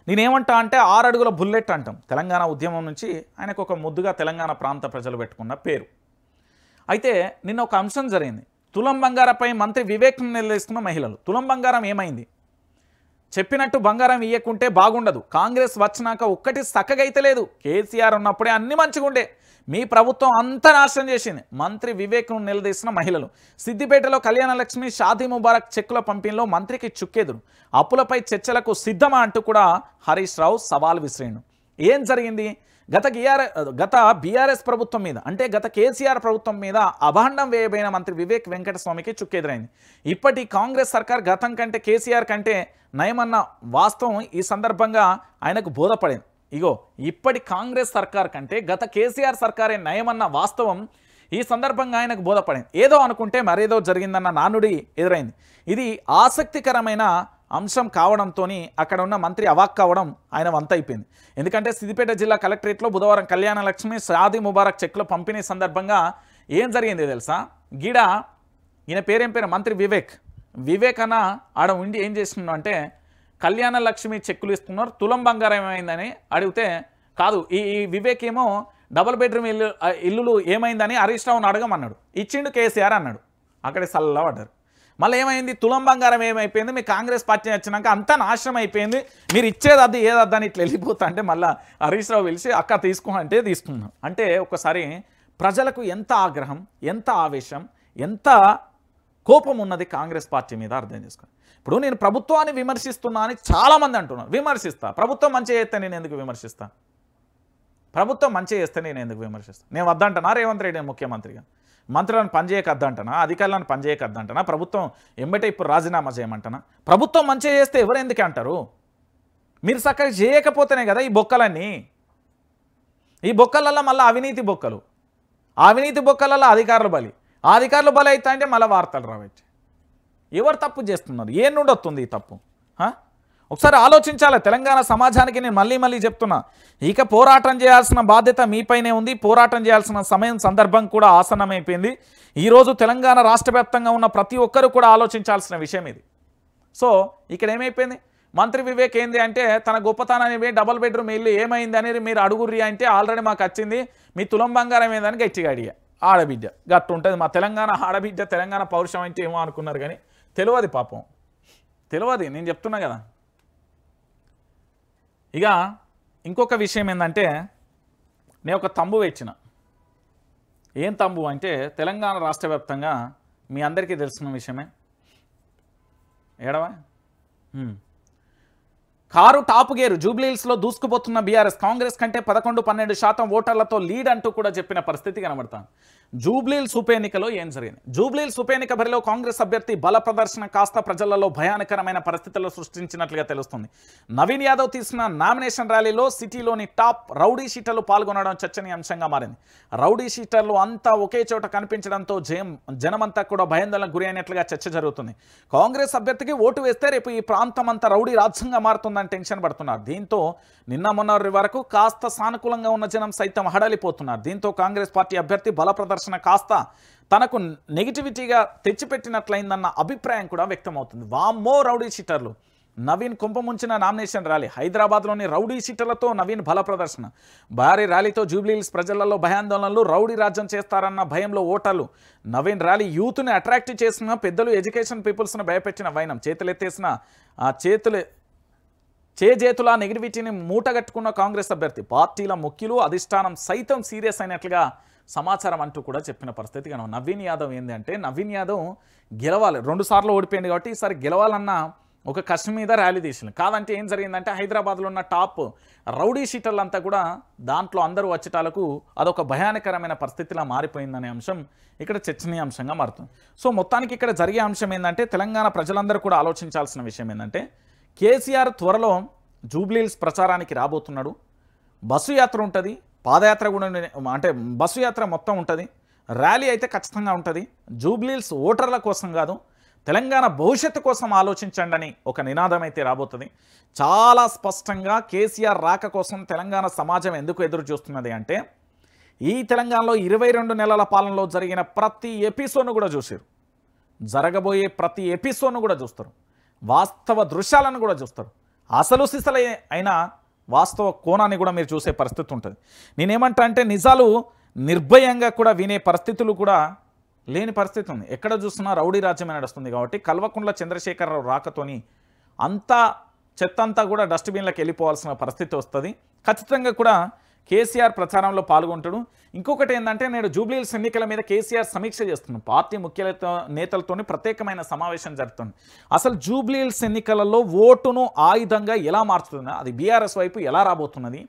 నేనేమంటా అంటే 6 అడుగుల బుల్లెట్ అంటాం. తెలంగాణ ఉద్యమం నుంచి ఆయనకు ఒక ముద్దుగా తెలంగాణ ప్రాంత ప్రజలు పెట్టుకున్న పేరు. అయితే నిన్న ఒక అంశం జరిగింది. తులం బంగారంపై మంత్రి వివేక్ నిలదీస్తున్న మహిళలు. తులం బంగారం ఏమైంది? చెప్పినట్టు బంగారం ఇయ్యకుంటే బాగుండదు. కాంగ్రెస్ వచ్చినాక ఒక్కటి చక్కగైతే లేదు. కేసీఆర్ ఉన్నప్పుడే అన్ని మంచిగా ఉండే. మీ ప్రభుత్వం అంతా నాశనం చేసింది. మంత్రి వివేక్ను నిలదీసిన మహిళలు. సిద్దిపేటలో కళ్యాణలక్ష్మి, షాదీ ముబారక్ చెక్కుల పంపిణీలో మంత్రికి చుక్కెదురు. అప్పులపై చర్చలకు సిద్ధమా అంటూ కూడా హరీష్ రావు సవాల్ విసిరిండు. ఏం జరిగింది? గత బీఆర్ఎస్ ప్రభుత్వం మీద, అంటే గత కేసీఆర్ ప్రభుత్వం మీద అభాండం వేయబోయిన మంత్రి వివేక్ వెంకటస్వామికి చుక్కెదురైంది. ఇప్పటి కాంగ్రెస్ సర్కార్ గతం కంటే కేసీఆర్ కంటే నయమన్న వాస్తవం ఈ సందర్భంగా ఆయనకు బోధపడింది. ఇగో ఇప్పటి కాంగ్రెస్ సర్కార్ కంటే గత కేసీఆర్ సర్కారే నయమన్న వాస్తవం ఈ సందర్భంగా ఆయనకు బోధపడింది. ఏదో అనుకుంటే మరేదో జరిగిందన్న నానుడి ఎదురైంది. ఇది ఆసక్తికరమైన అంశం కావడంతో అక్కడ ఉన్న మంత్రి అవాక్ కావడం ఆయన వంత అయిపోయింది. ఎందుకంటే సిద్దిపేట జిల్లా కలెక్టరేట్లో బుధవారం కళ్యాణ లక్ష్మి షాదీ ముబారక్ చెక్ల పంపిణీ సందర్భంగా ఏం జరిగింది తెలుసా? గీడ ఈయన పేరేం పేరు మంత్రి వివేక్ అన్న ఆడ ఉండి ఏం చేస్తున్నాడు అంటే కళ్యాణ లక్ష్మి చెక్కులు ఇస్తున్నారు, తులం బంగారం ఏమైందని అడిగితే కాదు ఈ వివేక్ ఏమో డబుల్ బెడ్రూమ్ ఇల్లులు ఏమైందని హరీష్ రావుని అడగమన్నాడు, ఇచ్చిండు కేసీఆర్ అన్నాడు. అక్కడే సల్లా పడ్డారు. మళ్ళీ ఏమైంది, తులం బంగారం ఏమైపోయింది, మీ కాంగ్రెస్ పార్టీ వచ్చినాక అంతా నాశనం అయిపోయింది, మీరు ఇచ్చేదద్దు ఏదద్దని ఇట్లా వెళ్ళిపోతా అంటే మళ్ళీ హరీష్ రావు పిలిచి అక్క తీసుకో అంటే తీసుకున్నాం. అంటే ఒకసారి ప్రజలకు ఎంత ఆగ్రహం, ఎంత ఆవేశం, ఎంత కోపం ఉన్నది కాంగ్రెస్ పార్టీ మీద అర్థం చేసుకోండి. ఇప్పుడు నేను ప్రభుత్వాన్ని విమర్శిస్తున్నా అని చాలామంది అంటున్నారు. విమర్శిస్తా, ప్రభుత్వం మంచిగా చేస్తే నేను ఎందుకు విమర్శిస్తా? ప్రభుత్వం మంచిగా చేస్తే నేను ఎందుకు విమర్శిస్తాను? నేను వద్దంటనా రేవంత్ రెడ్డి ముఖ్యమంత్రిగా? మంత్రులను పనిచేయకద్దంటనా? అధికారులను పనిచేయకద్దంటనా? ప్రభుత్వం ఎంబటే ఇప్పుడు రాజీనామా చేయమంటనా? ప్రభుత్వం మంచిగా చేస్తే ఎవరు ఎందుకు అంటారు? మీరు చక్కగా చేయకపోతేనే కదా ఈ బొక్కలన్నీ. ఈ బొక్కలల్లో మళ్ళీ అవినీతి బొక్కలు, అవినీతి బొక్కలలో అధికారులు బలి, ఆ అధికారులు బలి అవుతా అంటే మళ్ళీ వార్తలు రావచ్చు. ఎవరు తప్పు చేస్తున్నారు? ఏ నుండి వస్తుంది ఈ తప్పు? ఒకసారి ఆలోచించాలి. తెలంగాణ సమాజానికి నేను మళ్ళీ చెప్తున్నా, ఇక పోరాటం చేయాల్సిన బాధ్యత మీపైనే ఉంది. పోరాటం చేయాల్సిన సమయం సందర్భం కూడా ఆసన్నమైపోయింది. ఈరోజు తెలంగాణ రాష్ట్ర వ్యాప్తంగా ఉన్న ప్రతి ఒక్కరూ కూడా ఆలోచించాల్సిన విషయం ఇది. సో ఇక్కడ ఏమైపోయింది, మంత్రి వివేక్ ఏంది అంటే తన గొప్పతనాన్ని డబుల్ బెడ్రూమ్ ఇల్లు ఏమైంది అనేది మీరు అడుగుర్రి అంటే ఆల్రెడీ మాకు వచ్చింది, మీ తులం బంగారం ఏందని గట్టిగా అడిగా. ఆడబిడ్డ గట్టు ఉంటుంది మా తెలంగాణ ఆడబిడ్డ, తెలంగాణ పౌరుషం అంటే ఏమో అనుకున్నారు కానీ తెలియదు, పాపం తెలియదు. నేను చెప్తున్నా కదా. ఇక ఇంకొక విషయం ఏంటంటే నేను ఒక తంబు వేసిన. ఏం తంబు అంటే తెలంగాణ రాష్ట్ర వ్యాప్తంగా మీ అందరికీ తెలిసిన విషయమే. ఏడవా కారు టాప్ గేరు, జూబ్లీహిల్స్లో దూసుకుపోతున్న బీఆర్ఎస్ కాంగ్రెస్ కంటే 11-12% ఓటర్లతో లీడ్ అంటూ కూడా చెప్పిన పరిస్థితి కనబడతాను. జూబ్లీహిల్స్ ఉప ఎన్నికలో ఏం జరిగింది? జూబ్లీహిల్స్ ఉప ఎన్నిక బరిలో కాంగ్రెస్ అభ్యర్థి బల ప్రదర్శన కాస్త ప్రజలలో భయానకరమైన పరిస్థితులు సృష్టించినట్లుగా తెలుస్తుంది. నవీన్ యాదవ్ తీసిన నామినేషన్ ర్యాలీలో సిటీలోని టాప్ రౌడీ షీటర్లు పాల్గొనడం చర్చనీయాంశంగా మారింది. రౌడీ షీటర్లు అంతా ఒకే చోట కనిపించడంతో జనమంతా కూడా భయాందోళనకు గురి అయినట్లుగా చర్చ జరుగుతుంది. కాంగ్రెస్ అభ్యర్థికి ఓటు వేస్తే రేపు ఈ ప్రాంతం అంతా రౌడీ రాజ్యంగా మారుతుందని టెన్షన్ పడుతున్నారు. దీంతో నిన్న మొన్న వరకు కాస్త సానుకూలంగా ఉన్న జనం సైతం హడలిపోతున్నారు. దీంతో కాంగ్రెస్ పార్టీ అభ్యర్థి బల ప్రదర్శన కాస్త తనకు నెగిటివిటీగా తెచ్చిపెట్టినట్లయిందన్న అభిప్రాయం కూడా వ్యక్తమవుతుంది. వామ్మో రౌడీ షీటర్లు, నవీన్ కుంపముంచిన నామినేషన్ ర్యాలీ, హైదరాబాద్లోని రౌడీ షీటర్లతో నవీన్ బల ప్రదర్శన, భారీ ర్యాలీతో జూబ్లీహిల్స్ ప్రజలలో భయాందోళనలు, రౌడీ రాజ్యం చేస్తారన్న భయంలో ఓటర్లు. నవీన్ ర్యాలీ యూత్ని అట్రాక్ట్ చేసిన పెద్దలు, ఎడ్యుకేషన్ పీపుల్స్ను భయపెట్టిన వైనం, చేతులెత్తేసిన చేతుల నెగిటివిటీని మూటగట్టుకున్న కాంగ్రెస్ అభ్యర్థి, పార్టీల ముఖ్యులు అధిష్టానం సైతం సీరియస్ అయినట్లుగా సమాచారం అంటూ కూడా చెప్పిన పరిస్థితి కనుక. నవీన్ యాదవ్ ఏంది అంటే నవీన్ యాదవ్ గెలవాలి, 2 సార్లు ఓడిపోయింది కాబట్టి ఈసారి గెలవాలన్న ఒక కష్టం మీద ర్యాలీ తీసింది. కాదంటే ఏం జరిగిందంటే హైదరాబాద్లో ఉన్న టాప్ రౌడీ షీటర్లంతా కూడా దాంట్లో అందరూ వచ్చేటాలకు అదొక భయానకరమైన పరిస్థితిలా మారిపోయిందనే అంశం ఇక్కడ చర్చనీయాంశంగా మారుతుంది. సో మొత్తానికి ఇక్కడ జరిగే అంశం ఏంటంటే తెలంగాణ ప్రజలందరూ కూడా ఆలోచించాల్సిన విషయం ఏంటంటే కేసీఆర్ త్వరలో జూబ్లీహిల్స్ ప్రచారానికి రాబోతున్నాడు. బస్సు యాత్ర ఉంటుంది, పాదయాత్ర కూడా, అంటే బస్సు యాత్ర మొత్తం ఉంటుంది, ర్యాలీ అయితే ఖచ్చితంగా ఉంటుంది. జూబ్లీహిల్స్ ఓటర్ల కోసం కాదు, తెలంగాణ భవిష్యత్తు కోసం ఆలోచించండి అని ఒక నినాదం అయితే రాబోతుంది. చాలా స్పష్టంగా కేసీఆర్ రాక కోసం తెలంగాణ సమాజం ఎందుకు ఎదురు చూస్తున్నది అంటే ఈ తెలంగాణలో 22 నెలల పాలనలో జరిగిన ప్రతి ఎపిసోడ్ను కూడా చూసారు, జరగబోయే ప్రతి ఎపిసోడ్ను కూడా చూస్తారు, వాస్తవ దృశ్యాలను కూడా చూస్తారు, అసలు సిసలు అయిన వాస్తవ కోణాన్ని కూడా మీరు చూసే పరిస్థితి ఉంటుంది. నేనేమంటా అంటే నిజాలు నిర్భయంగా కూడా వినే పరిస్థితులు కూడా లేని పరిస్థితి ఉంది. ఎక్కడ చూస్తున్నా రౌడీ రాజ్యమే నడుస్తుంది. కాబట్టి కల్వకుంట్ల చంద్రశేఖరరావు రాకతోని అంతా చెత్తంతా కూడా డస్ట్బిన్లకు వెళ్ళిపోవాల్సిన పరిస్థితి వస్తుంది. ఖచ్చితంగా కూడా కేసీఆర్ ప్రచారంలో పాల్గొంటాడు. ఇంకొకటి ఏంటంటే నేడు జూబ్లీహిల్స్ ఎన్నికల మీద కేసీఆర్ సమీక్ష చేస్తున్నాడు. పార్టీ ముఖ్య నేతలతోని ప్రత్యేకమైన సమావేశం జరుగుతుంది. అసలు జూబ్లీహిల్స్ ఎన్నికలలో ఓటును ఆయుధంగా ఎలా మార్చుతుంది, అది బీఆర్ఎస్ వైపు ఎలా రాబోతున్నది,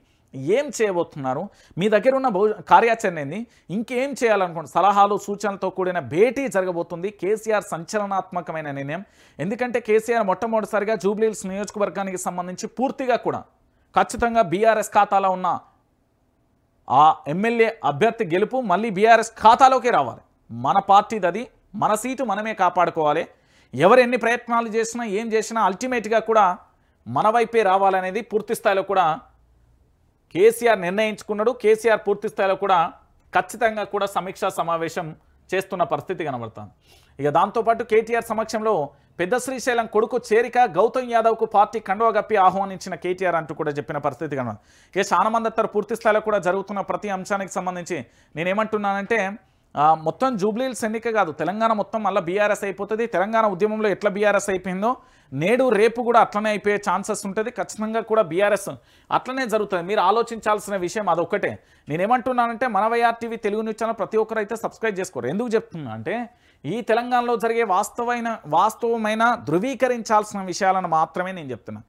ఏం చేయబోతున్నారు, మీ దగ్గర ఉన్న కార్యాచరణ ఏంది, ఇంకేం చేయాలనుకోండి, సలహాలు సూచనలతో కూడిన భేటీ జరగబోతుంది. కేసీఆర్ సంచలనాత్మకమైన నిర్ణయం. ఎందుకంటే కేసీఆర్ మొట్టమొదటిసారిగా జూబ్లీహిల్స్ నియోజకవర్గానికి సంబంధించి పూర్తిగా కూడా ఖచ్చితంగా బీఆర్ఎస్ ఖాతాలో ఉన్న ఆ ఎమ్మెల్యే అభ్యర్థి గెలుపు మళ్ళీ బీఆర్ఎస్ ఖాతాలోకి రావాలి. మన పార్టీది అది, మన సీటు మనమే కాపాడుకోవాలి. ఎవరు ఎన్ని ప్రయత్నాలు చేసినా ఏం చేసినా అల్టిమేట్గా కూడా మన వైపే రావాలనేది పూర్తి స్థాయిలో కూడా కేసీఆర్ నిర్ణయించుకున్నాడు. కేసీఆర్ పూర్తి స్థాయిలో కూడా ఖచ్చితంగా కూడా సమీక్షా సమావేశం చేస్తున్న పరిస్థితి కనబడుతుంది. ఇక దాంతోపాటు కేటీఆర్ సమక్షంలో పెద్ద శ్రీశైలం కొడుకు చేరిక గౌతమ్ యాదవ్కు పార్టీ కండువా గప్పి ఆహ్వానించిన కేటీఆర్ అంటూ కూడా చెప్పిన పరిస్థితి కనబడుతుంది. ఇక చాలా మంది అంటారు పూర్తి స్థాయిలో కూడా జరుగుతున్న ప్రతి అంశానికి సంబంధించి నేనేమంటున్నానంటే మొత్తం జూబ్లీహిల్స్ ఎన్నిక కాదు, తెలంగాణ మొత్తం మళ్ళీ బీఆర్ఎస్ అయిపోతుంది. తెలంగాణ ఉద్యమంలో ఎట్లా బీఆర్ఎస్ అయిపోయిందో నేడు రేపు కూడా అట్లనే అయిపోయే ఛాన్సెస్ ఉంటుంది. ఖచ్చితంగా కూడా బీఆర్ఎస్ అట్లనే జరుగుతుంది. మీరు ఆలోచించాల్సిన విషయం అదొక్కటే. నేనేమంటున్నానంటే మన YR TV Telugu news channel ప్రతి ఒక్కరు అయితే సబ్స్క్రైబ్ చేసుకోరు. ఎందుకు చెప్తున్నా అంటే ఈ తెలంగాణలో జరిగే వాస్తవమైన ధృవీకరించాల్సిన విషయాలను మాత్రమే నేను చెప్తున్నా.